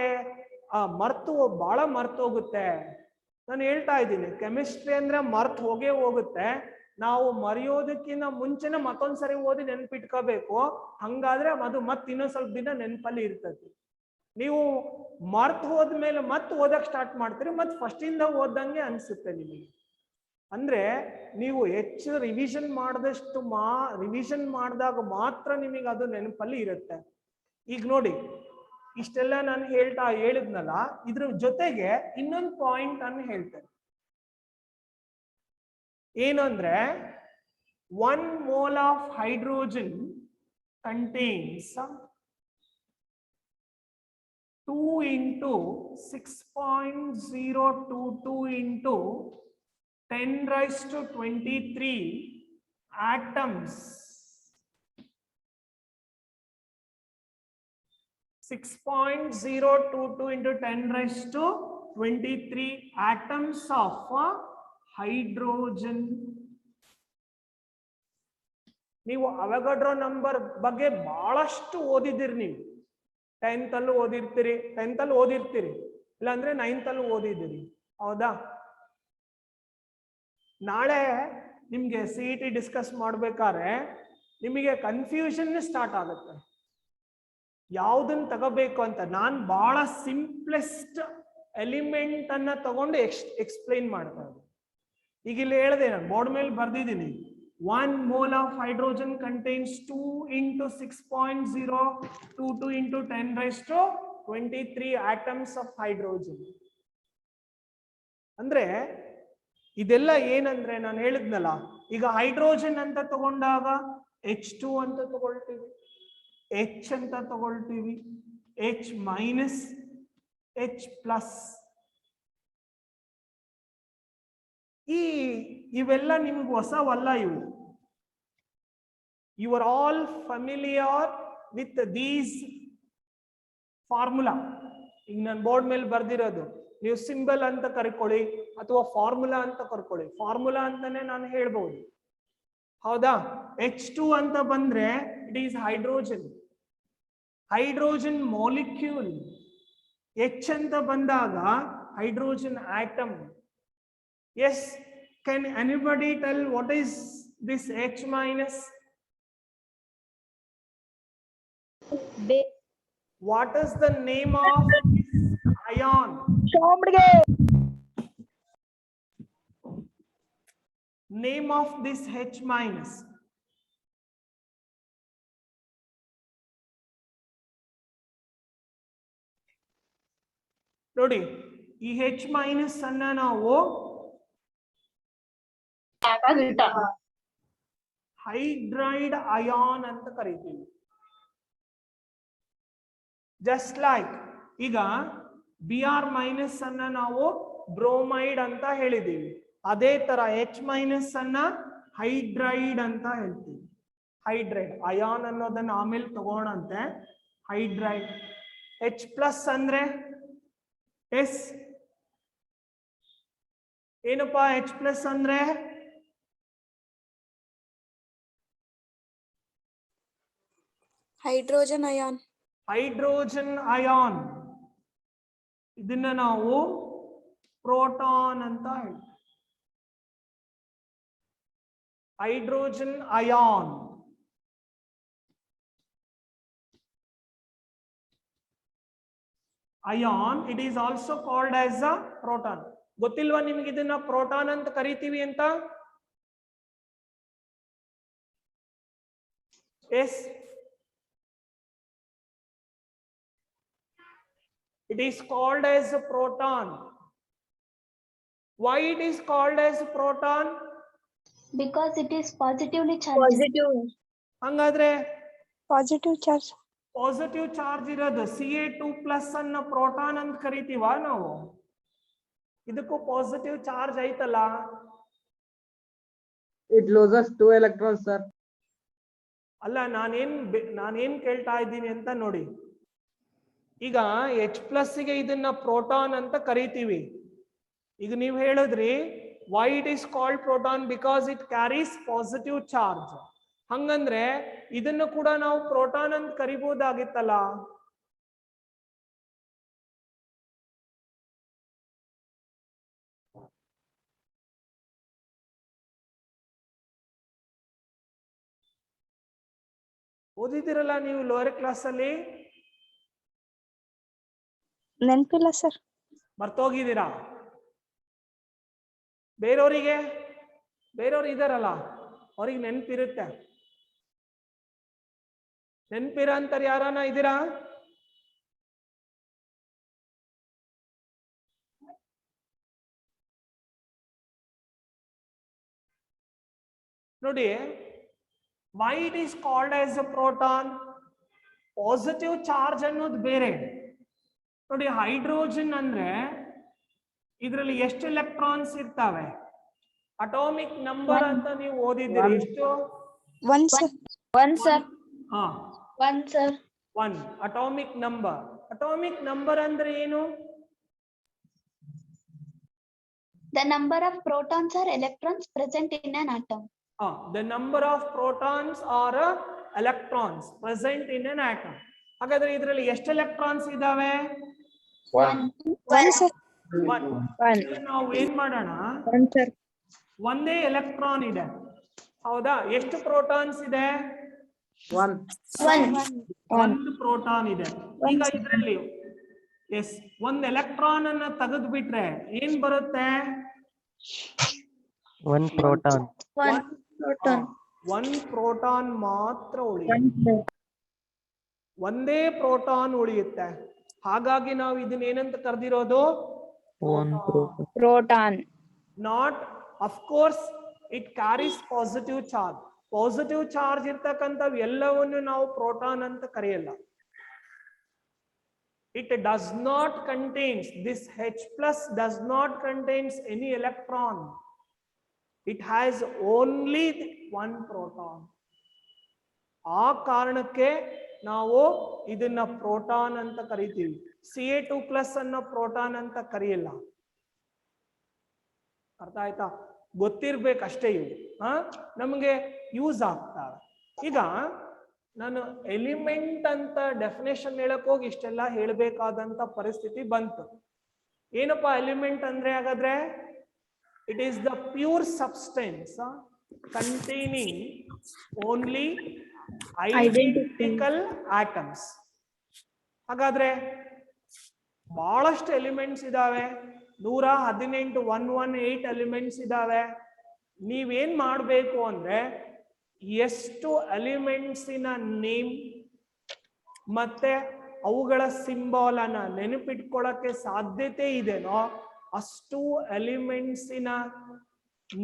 ಬಹಳ ಮರ್ತು ಹೋಗುತ್ತೆ. ನಾನು ಹೇಳ್ತಾ ಇದ್ದೀನಿ, ಕೆಮಿಸ್ಟ್ರಿ ಅಂದ್ರೆ ಮರ್ತು ಹೋಗೇ ಹೋಗುತ್ತೆ. ನಾವು ಮರೆಯೋದಕ್ಕಿಂತ ಮುಂಚೆನೆ ಮತ್ತೊಂದ್ಸರಿ ಓದಿ ನೆನ್ಪಿಟ್ಕೋಬೇಕು. ಹಂಗಾದ್ರೆ ಅದು ಮತ್ತೆ ಇನ್ನೊಂದ್ ಸ್ವಲ್ಪ ದಿನ ನೆನಪಲ್ಲಿ ಇರ್ತದೆ. ನೀವು ಮರ್ತು ಹೋದ್ಮೇಲೆ ಮತ್ತೆ ಓದಕ್ ಸ್ಟಾರ್ಟ್ ಮಾಡ್ತೀರಿ, ಮತ್ತೆ ಫಸ್ಟ್ ಇಂದ ಓದಂಗೆ ಅನ್ಸುತ್ತೆ ನಿಮಗೆ. ಅಂದ್ರೆ ನೀವು ಹೆಚ್ಚು ರಿವಿಷನ್ ಮಾಡಿದಷ್ಟು ರಿವಿಷನ್ ಮಾಡಿದಾಗ ಮಾತ್ರ ನಿಮಗೆ ಅದು ನೆನಪಲ್ಲಿ ಇರುತ್ತೆ. ಈಗ ನೋಡಿ, ಇಷ್ಟೆಲ್ಲ ನಾನು ಹೇಳಿದ್ನಲ್ಲ, ಇದ್ರ ಜೊತೆಗೆ ಇನ್ನೊಂದು ಪಾಯಿಂಟ್ ಅನ್ನು ಹೇಳ್ತೇನೆ. ಏನು ಅಂದ್ರೆ 1 mole of hydrogen contains 2 into 6.022 into 10 raised to 23 atoms. 6.022 into 10 raised to 23 atoms of hydrogen. ನೀವು ಅವಗಾಡ್ರೋ ನಂಬರ್ ಬಗ್ಗೆ ಬಹಳಷ್ಟು ಓದಿದಿರಿ. ನೀವು 10th ಅಲ್ಲೂ ಓದಿರ್ತೀರಿ, 10th ಅಲ್ಲಿ ಓದಿರ್ತೀರಿ, ಇಲ್ಲಾಂದ್ರೆ 9th ಅಲ್ಲೂ ಓದಿದ್ದೀರಿ, ಹೌದಾ? ನಾಳೆ ನಿಮ್ಗೆ CET ಡಿಸ್ಕಸ್ ಮಾಡ್ಬೇಕಾದ್ರೆ ನಿಮಗೆ ಕನ್ಫ್ಯೂಷನ್ ಸ್ಟಾರ್ಟ್ ಆಗುತ್ತೆ, ಯಾವ್ದನ್ನ ತಗೋಬೇಕು ಅಂತ. ನಾನು ಬಹಳ ಸಿಂಪ್ಲೆಸ್ಟ್ ಎಲಿಮೆಂಟ್ ಅನ್ನ ತಗೊಂಡು ಎಕ್ಸ್ಪ್ಲೈನ್ ಮಾಡ್ತಾ ಇದ್ದೀನಿ. ಈಗ ಇಲ್ಲಿ ಹೇಳಿದೆ, ನಾನು ಬೋರ್ಡ್ ಮೇಲೆ ಬರ್ದಿದ್ದೀನಿ, 1 mole of hydrogen contains 2 into 6.022 into 10 raised to 23 atoms of hydrogen. ಅಂದ್ರೆ ಇದೆಲ್ಲ ಏನಂದ್ರೆ ನಾನು ಹೇಳಿದ್ನಲ್ಲ, ಈಗ ಹೈಡ್ರೋಜನ್ ಅಂತ ತಗೊಂಡಾಗ H2 ಅಂತ ತಗೊಳ್ತೀವಿ, H ಅಂತ ತಗೊಳ್ತೀವಿ, H ಮೈನಸ್, H ಪ್ಲಸ್. ಇವೆಲ್ಲ ನಿಮ್ಗೆ ಹೊಸವಲ್ಲ ಇವು. You are all familiar with these formula. ಈಗ ನಾನು ಬೋರ್ಡ್ ಮೇಲೆ ಬರ್ದಿರೋದು, ನೀವು ಸಿಂಬಲ್ ಅಂತ ಕರ್ಕೊಳ್ಳಿ ಅಥವಾ ಫಾರ್ಮುಲಾ ಅಂತ ಕರ್ಕೊಳ್ಳಿ. ಫಾರ್ಮುಲಾ ಅಂತಾನೆ ನಾನು ಹೇಳ್ಬಹುದು, ಹೌದಾ? H2 ಅಂತ ಬಂದ್ರೆ it is hydrogen, hydrogen molecule. H ಅಂತ ಬಂದಾಗ hydrogen atom. Yes, can anybody tell what is this H minus? What is the name of this ion? Name of this H minus. ನೋಡಿ ಈ H ಮೈನಸ್ ಅನ್ನ ನಾವು hydride ion ಅಂತ ಕರಿತೀವಿ. Just like ಈಗ Br minus ಅನ್ನ ನಾವು bromide ಅಂತ ಹೇಳಿದೀವಿ, ಅದೇ ತರ H ಮೈನಸ್ ಅನ್ನ ಹೈಡ್ರೈಡ್ ಅಂತ ಹೇಳ್ತೀವಿ. ಹೈಡ್ರೈಡ್ ಅಯಾನ್ ಅನ್ನೋದನ್ನ ಆಮೇಲೆ ತಗೋಣಂತೆ. ಹೈಡ್ರೈಡ್. H ಪ್ಲಸ್ ಅಂದ್ರೆ ಎಸ್ ಏನಪ್ಪಾ H ಪ್ಲಸ್ ಅಂದ್ರೆ
hydrogen ion.
Hydrogen ion. ಇದನ್ನ ನಾವು ಪ್ರೋಟಾನ್ ಅಂತ ಹೇಳ್ತೀವಿ. Hydrogen ion. Ion it is also called as a proton. ಗೊತ್ತಿಲ್ವಾ ನಿಮ್ಗೆ ಇದನ್ನ ಪ್ರೋಟಾನ್ ಅಂತ ಕರಿತೀವಿ ಅಂತ? Yes, it is called as a proton. Why it is called as a proton?
Because it is positively charged.
ಹಂಗಾದ್ರೆ
Positive charge.
Positive charge ಇರೋದು Ca2 plus ಅನ್ನ proton ಅಂತ ಕರಿತೀವ ನಾವು. ಇದಕ್ಕೂ ಪಾಸಿಟಿವ್ ಚಾರ್ಜ್ ಐತಲ್ಲ.
It loses 2 electrons, sir.
ಅಲ್ಲ, ನಾನೇನ್ ಕೇಳ್ತಾ ಇದ್ದೀನಿ ಅಂತ ನೋಡಿ. ಈಗ H ಪ್ಲಸ್ ಗೆ ಇದನ್ನ ಪ್ರೋಟಾನ್ ಅಂತ ಕರಿತೀವಿ. ಈಗ ನೀವು ಹೇಳಿದ್ರಿ why it is called proton because it carries positive charge. ಹಂಗಂದ್ರೆ ಇದನ್ನು ಕೂಡ ನಾವು ಪ್ರೋಟಾನ್ ಅಂತ ಕರಿಬಹುದಾಗಿತ್ತಲ್ಲ. ಓದಿದಿರಲ್ಲ ನೀವು ಲೋಯರ್ ಕ್ಲಾಸ್ ಅಲ್ಲಿ?
ನೆನಪಿಲ್ಲ ಸರ್.
ಮರ್ತೋಗಿದ್ದೀರಾ? ಬೇರೆಯವ್ರು ಇದಾರಲ್ಲ ಅವ್ರಿಗೆ ನೆನಪಿರುತ್ತೆ. ನೆನಪಿರ ಅಂತಾರೆ ಯಾರನ್ನ ಇದ್ದೀರಾ? ನೋಡಿ, why it is called as a proton? Positive charge ಅನ್ನೋದು ಬೇರೆ. ನೋಡಿ, ಹೈಡ್ರೋಜನ್ ಅಂದ್ರೆ ಇದರಲ್ಲಿ ಎಷ್ಟು ಎಲೆಕ್ಟ್ರಾನ್ಸ್ ಇರ್ತಾವೆ? ಅಟಾಮಿಕ್ ನಂಬರ್ ಅಂತ ನೀವು ಓದಿದ್ದೀರಿ. ಎಷ್ಟು?
1 sir.
1 sir.
ಹಾ,
1 sir.
1 atomic number. Atomic number ಅಂದ್ರೆ ಏನು?
The number of protons or electrons present in an atom.
The number of protons or electrons present in an atom. ಹಾಗಾದ್ರೆ ಇದರಲ್ಲಿ ಎಷ್ಟು ಎಲೆಕ್ಟ್ರಾನ್ಸ್ ಇದಾವೆ?
1 sir.
1. ನಾವು ಏನ್ ಮಾಡೋಣ,
1 sir.
ಒಂದೇ ಎಲೆಕ್ಟ್ರಾನ್ ಇದೆ, ಹೌದಾ? ಎಷ್ಟು ಪ್ರೋಟಾನ್ಸ್ ಇದೆ?
1.
1 ಪ್ರೋಟಾನ್ ಇದೆ. ಈಗ ಇದರಲ್ಲಿ ಎಸ್ ಒಂದ್ ಎಲೆಕ್ಟ್ರಾನ್ ಅನ್ನ ತೆಗೆದು ಬಿಟ್ರೆ ಏನ್ ಬರುತ್ತೆ?
1 proton.
1 ಪ್ರೋಟಾನ್ ಮಾತ್ರ ಉಳಿಯುತ್ತೆ. ಒಂದೇ ಪ್ರೋಟಾನ್ ಉಳಿಯುತ್ತೆ. ಹಾಗಾಗಿ ನಾವು ಇದನ್ನ ಏನಂತ ಕರೆದಿರೋದು?
1 proton.
Proton.
Not, of course it carries positive charge. Positive charge ಇರ್ತಕ್ಕಂಥವು ಎಲ್ಲವನ್ನು ನಾವು ಪ್ರೋಟಾನ್ ಅಂತ ಕರೆಯಲ್ಲ. It does not contains, this H plus does not contains any electron. It has only 1 proton. ಆ ಕಾರಣಕ್ಕೆ ನಾವು ಇದನ್ನ ಪ್ರೋಟಾನ್ ಅಂತ ಕರಿತೀವಿ. Ca2 ಪ್ಲಸ್ ಅನ್ನ ಪ್ರೋಟಾನ್ ಅಂತ ಕರೆಯಲ್ಲ. ಅರ್ಥ ಆಯ್ತಾ? ಗೊತ್ತಿರ್ಬೇಕಷ್ಟೇ. ಇವು ನಮಗೆ ಯೂಸ್ ಆಗ್ತವೆ. ಈಗ ನಾನು ಎಲಿಮೆಂಟ್ ಅಂತ ಡೆಫಿನೇಷನ್ ಹೇಳಕ್ ಹೋಗಿ ಇಷ್ಟೆಲ್ಲ ಹೇಳಬೇಕಾದಂತ ಪರಿಸ್ಥಿತಿ ಬಂತು. ಏನಪ್ಪಾ ಎಲಿಮೆಂಟ್ ಅಂದ್ರೆ? ಹಾಗಾದ್ರೆ it is the pure substance containing only identical atoms. ಹಾಗಾದ್ರೆ ಬಹಳಷ್ಟು ಎಲಿಮೆಂಟ್ಸ್ ಇದಾವೆ. 118 118 ಎಲಿಮೆಂಟ್ಸ್ ಇದಾವೆ. ನೀವೇನ್ ಮಾಡಬೇಕು ಅಂದ್ರೆ ಎಷ್ಟು ಎಲಿಮೆಂಟ್ಸಿನ ನೇಮ್ ಮತ್ತೆ ಅವುಗಳ ಸಿಂಬಾಲ್ ಅನ್ನ ನೆನಪಿಟ್ಕೊಳ್ಳಕ್ಕೆ ಸಾಧ್ಯತೆ ಇದೆನೋ ಅಷ್ಟು ಎಲಿಮೆಂಟ್ಸಿನ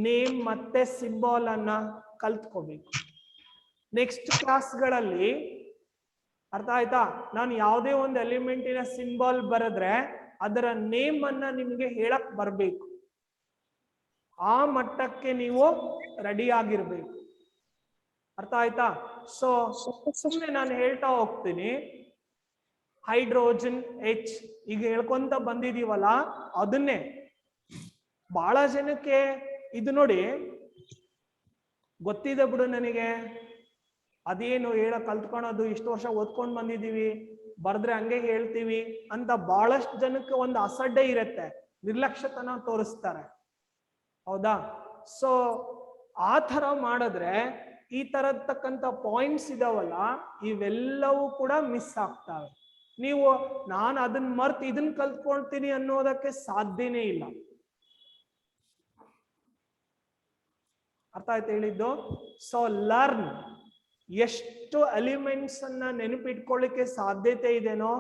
ನೇಮ್ ಮತ್ತೆ ಸಿಂಬಾಲ್ ಅನ್ನ ಕಲ್ತ್ಕೋಬೇಕು. ನೆಕ್ಸ್ಟ್ ಕ್ಲಾಸ್ಗಳಲ್ಲಿ ಅರ್ಥ ಆಯ್ತಾ, ನಾನು ಯಾವುದೇ ಒಂದು ಎಲಿಮೆಂಟಿನ ಸಿಂಬಾಲ್ ಬರೆದ್ರೆ ಅದರ ನೇಮ್ ಅನ್ನ ನಿಮ್ಗೆ ಹೇಳಕ್ ಬರ್ಬೇಕು. ಆ ಮಟ್ಟಕ್ಕೆ ನೀವು ರೆಡಿ ಆಗಿರ್ಬೇಕು. ಅರ್ಥ ಆಯ್ತಾ? ಸೊ ಸುಮ್ಮನೆ ನಾನು ಹೇಳ್ತಾ ಹೋಗ್ತೀನಿ. ಹೈಡ್ರೋಜನ್ H ಈಗ ಹೇಳ್ಕೊಂತ ಬಂದಿದೀವಲ್ಲ, ಅದನ್ನೇ ಬಹಳ ಜನಕ್ಕೆ ಇದು ನೋಡಿ ಗೊತ್ತಿದೆ ಬಿಡು ನನಗೆ, ಅದೇನು ಕಲ್ತ್ಕೊಳೋದು, ಇಷ್ಟು ವರ್ಷ ಓದ್ಕೊಂಡ್ ಬಂದಿದೀವಿ, ಬರ್ದ್ರೆ ಹಂಗೆ ಹೇಳ್ತೀವಿ ಅಂತ ಬಹಳಷ್ಟು ಜನಕ್ಕೆ ಒಂದು ಅಸಡ್ಡೆ ಇರತ್ತೆ, ನಿರ್ಲಕ್ಷ್ಯತನ ತೋರಿಸ್ತಾರೆ. ಹೌದಾ? ಸೊ ಆ ತರ ಮಾಡಿದ್ರೆ ಈ ತರತಕ್ಕಂಥ ಪಾಯಿಂಟ್ಸ್ ಇದಾವಲ್ಲ, ಇವೆಲ್ಲವೂ ಕೂಡ ಮಿಸ್ ಆಗ್ತವೆ. ನೀವು ನಾನು ಅದನ್ನ ಮರ್ತು ಇದನ್ನ ಕಲ್ತ್ಕೊಳ್ತೀನಿ ಅನ್ನೋದಕ್ಕೆ ಸಾಧ್ಯನೇ ಇಲ್ಲ. ಅರ್ಥ ಆಯ್ತು ಹೇಳಿದ್ದು? ಸೊ ಲರ್ನ್, ಎಷ್ಟು ಎಲಿಮೆಂಟ್ಸ್ ಅನ್ನ ನೆನಪಿಟ್ಕೊಳ್ಳಿಕ್ಕೆ ಸಾಧ್ಯತೆ ಇದೆನೋ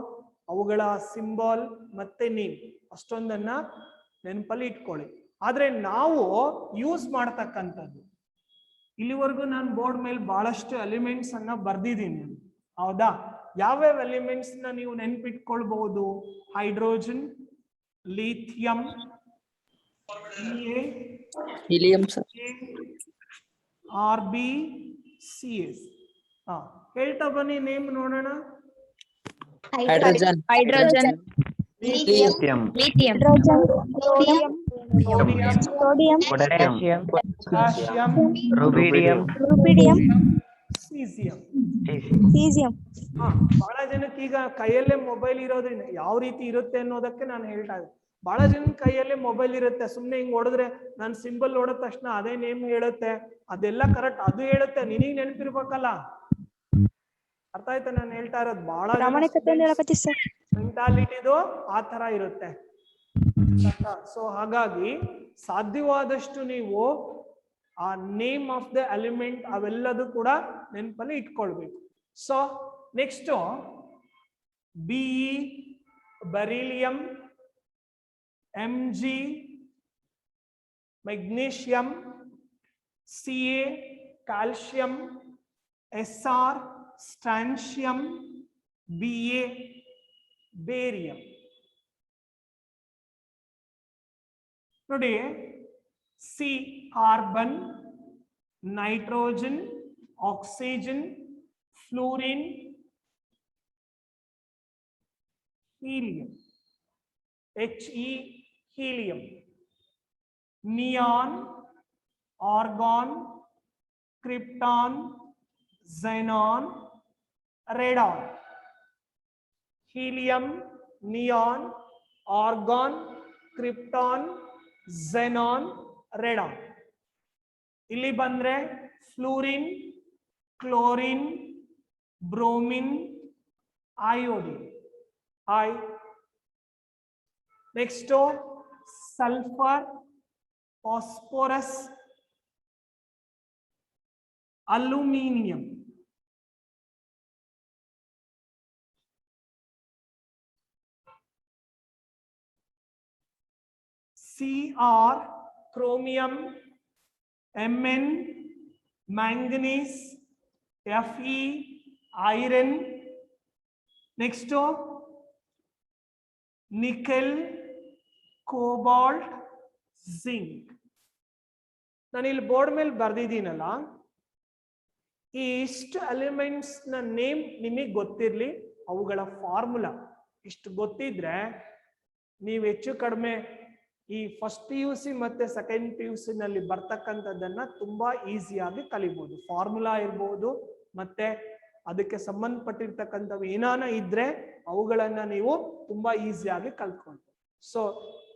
ಅವುಗಳ ಸಿಂಬಾಲ್ ಮತ್ತೆ ನೇಮ್ ಅಷ್ಟೊಂದನ್ನ ನೆನಪಲ್ಲಿ ಇಟ್ಕೊಳ್ಳಿ. ಆದ್ರೆ ನಾವು ಯೂಸ್ ಮಾಡ್ತಕ್ಕಂಥದ್ದು, ಇಲ್ಲಿವರೆಗೂ ನಾನು ಬೋರ್ಡ್ ಮೇಲೆ ಬಹಳಷ್ಟು ಎಲಿಮೆಂಟ್ಸ್ ಅನ್ನ ಬರ್ದಿದ್ದೀನಿ. ಹೌದಾ? ಯಾವ್ಯಾವ ಎಲಿಮೆಂಟ್ಸ್ ನ ನೀವು ನೆನಪಿಟ್ಕೊಳ್ಬಹುದು? Hydrogen, lithium,
helium sir,
RbCs. ಹೇಳ್ತಾ ಬನ್ನಿ ನೇಮ್ ನೋಡೋಣ.
Hydrogen,
hydrogen,
Lithium.
lithium,
sodium,
sodium,
potassium,
potassium,
rubidium,
rubidium,
cesium.
cesium.
ಬಹಳ ಜನಕ್ಕೆ ಈಗ ಕೈಯಲ್ಲೇ ಮೊಬೈಲ್ ಇರೋದ್ರಿಂದ ಯಾವ ರೀತಿ ಇರುತ್ತೆ ಅನ್ನೋದಕ್ಕೆ ನಾನು ಹೇಳ್ತಾ ಇದ್ದೆ. ಬಹಳ ಜನ ಕೈಯಲ್ಲೇ ಮೊಬೈಲ್ ಇರುತ್ತೆ, ಸುಮ್ನೆ ಹಿಂಗ್ ಹೊಡೆದ್ರೆ ನಾನು ಸಿಂಬಲ್ ನೋಡಿದ ತಕ್ಷಣ ಅದೇ ನೇಮ್ ಹೇಳುತ್ತೆ, ಅದೆಲ್ಲ ಕರೆಕ್ಟ್, ಅದು ಹೇಳುತ್ತೆ, ನಿನಗ್ ನೆನಪಿರ್ಬೇಕಲ್ಲ. ಅರ್ಥ ಆಯ್ತಾ ನಾನು ಹೇಳ್ತಾ ಇರೋದು? ಬಹಳ ಮೆಂಟಾಲಿಟಿದು ಆ ತರ ಇರುತ್ತೆ. ಸೊ ಹಾಗಾಗಿ ಸಾಧ್ಯವಾದಷ್ಟು ನೀವು ಆ ನೇಮ್ ಆಫ್ ದ ಎಲಿಮೆಂಟ್ ಅವೆಲ್ಲದೂ ಕೂಡ ನೆನಪಲ್ಲಿ ಇಟ್ಕೊಳ್ಬೇಕು. So next Be, beryllium, Mg, magnesium, Ca, calcium, Sr, strontium, Ba, barium. ನೋಡಿ, C carbon, nitrogen, oxygen, fluorine, helium, He, helium, neon, argon, krypton, xenon, radon. Helium, neon, argon, krypton, xenon, radon. ಇಲ್ಲಿ ಬಂದ್ರೆ fluorine, chlorine, bromine, iodine. I. Next, sulfur, phosphorus, aluminium. Cr, chromium, Mn, manganese, Fe, iron. Next, nickel, cobalt, zinc. ನಾನು ಇಲ್ಲಿ board ಮೇಲೆ ಬರ್ದಿದ್ದೀನಲ್ಲ, ಈ ಇಷ್ಟು elements ನ name ನಿಮಗೆ ಗೊತ್ತಿರ್ಲಿ, ಅವುಗಳ ಫಾರ್ಮುಲಾ ಇಷ್ಟು ಗೊತ್ತಿದ್ರೆ ನೀವು ಹೆಚ್ಚು ಕಡಿಮೆ ಈ ಫಸ್ಟ್ PUC ಮತ್ತೆ ಸೆಕೆಂಡ್ PUC ನಲ್ಲಿ ಬರ್ತಕ್ಕಂಥದ್ದನ್ನ ತುಂಬಾ ಈಸಿಯಾಗಿ ಕಲಿಬಹುದು. ಫಾರ್ಮುಲಾ ಇರ್ಬೋದು, ಮತ್ತೆ ಅದಕ್ಕೆ ಸಂಬಂಧಪಟ್ಟಿರ್ತಕ್ಕಂಥವು ಏನಾನ ಇದ್ರೆ ಅವುಗಳನ್ನ ನೀವು ತುಂಬಾ ಈಸಿಯಾಗಿ ಕಲ್ತ್ಕೊಳ್ತೀವಿ. ಸೊ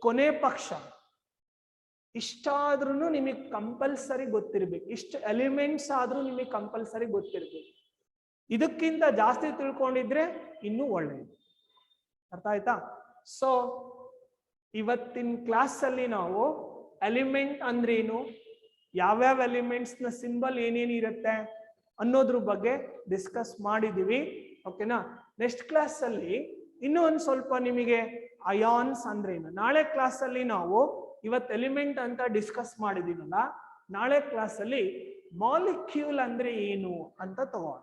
ಕೊನೆ ಪಕ್ಷ ಇಷ್ಟಾದ್ರೂ ನಿಮಗೆ ಕಂಪಲ್ಸರಿ ಗೊತ್ತಿರ್ಬೇಕು, ಇಷ್ಟು ಎಲಿಮೆಂಟ್ಸ್ ಆದ್ರೂ ನಿಮಗೆ ಕಂಪಲ್ಸರಿ ಗೊತ್ತಿರ್ಬೇಕು. ಇದಕ್ಕಿಂತ ಜಾಸ್ತಿ ತಿಳ್ಕೊಂಡಿದ್ರೆ ಇನ್ನೂ ಒಳ್ಳೆಯದು. ಅರ್ಥ ಆಯ್ತಾ? ಸೊ ಇವತ್ತಿನ ಕ್ಲಾಸ್ ಅಲ್ಲಿ ನಾವು ಎಲಿಮೆಂಟ್ ಅಂದ್ರೇನು, ಯಾವ್ಯಾವ ಎಲಿಮೆಂಟ್ಸ್ ನ ಸಿಂಬಲ್ ಏನೇನಿರುತ್ತೆ ಅನ್ನೋದ್ರ ಬಗ್ಗೆ ಡಿಸ್ಕಸ್ ಮಾಡಿದೀವಿ. ಓಕೆನಾ? ನೆಕ್ಸ್ಟ್ ಕ್ಲಾಸ್ ಅಲ್ಲಿ ಇನ್ನೂ ಒಂದು ಸ್ವಲ್ಪ ನಿಮಗೆ ಅಯಾನ್ಸ್ ಅಂದ್ರೆ ಏನು, ನಾಳೆ ಕ್ಲಾಸ್ ಅಲ್ಲಿ ನಾವು ಇವತ್ತು ಎಲಿಮೆಂಟ್ ಅಂತ ಡಿಸ್ಕಸ್ ಮಾಡಿದೀವಲ್ಲ, ನಾಳೆ ಕ್ಲಾಸ್ ಅಲ್ಲಿ ಮಾಲಿಕ್ಯೂಲ್ ಅಂದ್ರೆ ಏನು ಅಂತ ತಗೋಣ.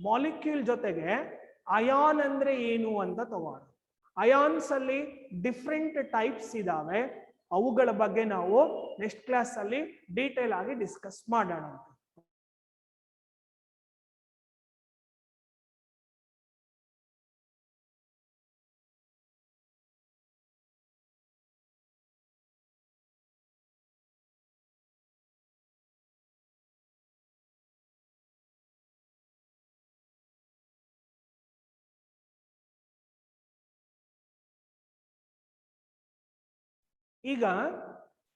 ಮಾಲಿಕ್ಯೂಲ್ ಜೊತೆಗೆ ಅಯಾನ್ ಅಂದ್ರೆ ಏನು ಅಂತ ತಗೋಣ. ಅಯಾನ್ಸ್ ಅಲ್ಲಿ ಡಿಫ್ರೆಂಟ್ ಟೈಪ್ಸ್ ಇದಾವೆ, ಅವುಗಳ ಬಗ್ಗೆ ನಾವು ನೆಕ್ಸ್ಟ್ ಕ್ಲಾಸ್ ಅಲ್ಲಿ ಡೀಟೇಲ್ ಆಗಿ ಡಿಸ್ಕಸ್ ಮಾಡೋಣ. ಈಗ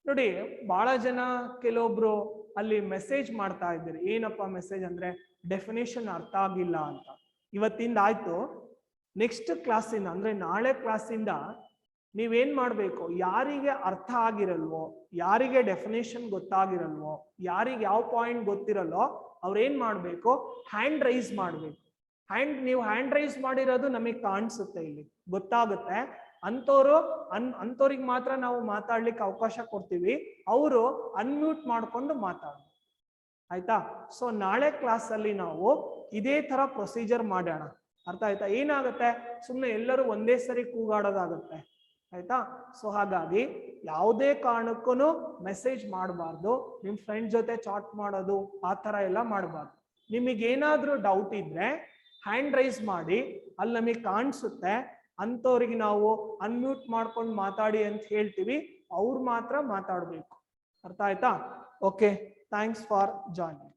ನೋಡಿ, ಬಹಳ ಜನ ಕೆಲವೊಬ್ರು ಅಲ್ಲಿ ಮೆಸೇಜ್ ಮಾಡ್ತಾ ಇದ್ದೀರಿ, ಏನಪ್ಪ ಮೆಸೇಜ್ ಅಂದ್ರೆ ಡೆಫಿನೇಷನ್ ಅರ್ಥ ಆಗಿಲ್ಲ ಅಂತ. ಇವತ್ತಿಂದ ಆಯ್ತು, ನೆಕ್ಸ್ಟ್ ಕ್ಲಾಸಿಂದ ಅಂದ್ರೆ ನಾಳೆ ಕ್ಲಾಸಿಂದ ನೀವೇನ್ ಮಾಡ್ಬೇಕು, ಯಾರಿಗೆ ಅರ್ಥ ಆಗಿರಲ್ವೋ, ಯಾರಿಗೆ ಡೆಫಿನೇಷನ್ ಗೊತ್ತಾಗಿರಲ್ವೋ, ಯಾರಿಗೆ ಯಾವ ಪಾಯಿಂಟ್ ಗೊತ್ತಿರಲ್ಲೋ ಅವ್ರೇನ್ ಮಾಡ್ಬೇಕು, ಹ್ಯಾಂಡ್ ರೈಸ್ ಮಾಡ್ಬೇಕು. ನೀವು ಹ್ಯಾಂಡ್ ರೈಸ್ ಮಾಡಿರೋದು ನಮಗೆ ಕಾಣಿಸುತ್ತೆ, ಇಲ್ಲಿ ಗೊತ್ತಾಗುತ್ತೆ. ಅಂಥವ್ರಿಗೆ ಮಾತ್ರ ನಾವು ಮಾತಾಡ್ಲಿಕ್ಕೆ ಅವಕಾಶ ಕೊಡ್ತೀವಿ, ಅವರು ಅನ್ಮ್ಯೂಟ್ ಮಾಡ್ಕೊಂಡು ಮಾತಾಡ. ಆಯ್ತಾ? ಸೊ ನಾಳೆ ಕ್ಲಾಸ್ ಅಲ್ಲಿ ನಾವು ಇದೇ ತರ ಪ್ರೊಸೀಜರ್ ಮಾಡೋಣ. ಅರ್ಥ ಆಯ್ತಾ? ಏನಾಗುತ್ತೆ, ಸುಮ್ಮನೆ ಎಲ್ಲರೂ ಒಂದೇ ಸರಿ ಕೂಗಾಡೋದಾಗುತ್ತೆ. ಆಯ್ತಾ? ಸೊ ಹಾಗಾಗಿ ಯಾವುದೇ ಕಾರಣಕ್ಕೂ ಮೆಸೇಜ್ ಮಾಡಬಾರ್ದು, ನಿಮ್ ಫ್ರೆಂಡ್ ಜೊತೆ ಚಾಟ್ ಮಾಡೋದು ಆ ತರ ಎಲ್ಲ ಮಾಡಬಾರ್ದು. ನಿಮಗೇನಾದ್ರೂ ಡೌಟ್ ಇದ್ರೆ ಹ್ಯಾಂಡ್ ರೈಸ್ ಮಾಡಿ, ಅಲ್ಲಿ ನಮಗೆ ಕಾಣಿಸುತ್ತೆ, ಅಂಥವ್ರಿಗೆ ನಾವು ಅನ್ಮ್ಯೂಟ್ ಮಾಡ್ಕೊಂಡು ಮಾತಾಡಿ ಅಂತ ಹೇಳ್ತೀವಿ, ಅವ್ರು ಮಾತ್ರ ಮಾತಾಡ್ಬೇಕು. ಅರ್ಥ ಆಯ್ತಾ? Okay, thanks for joining.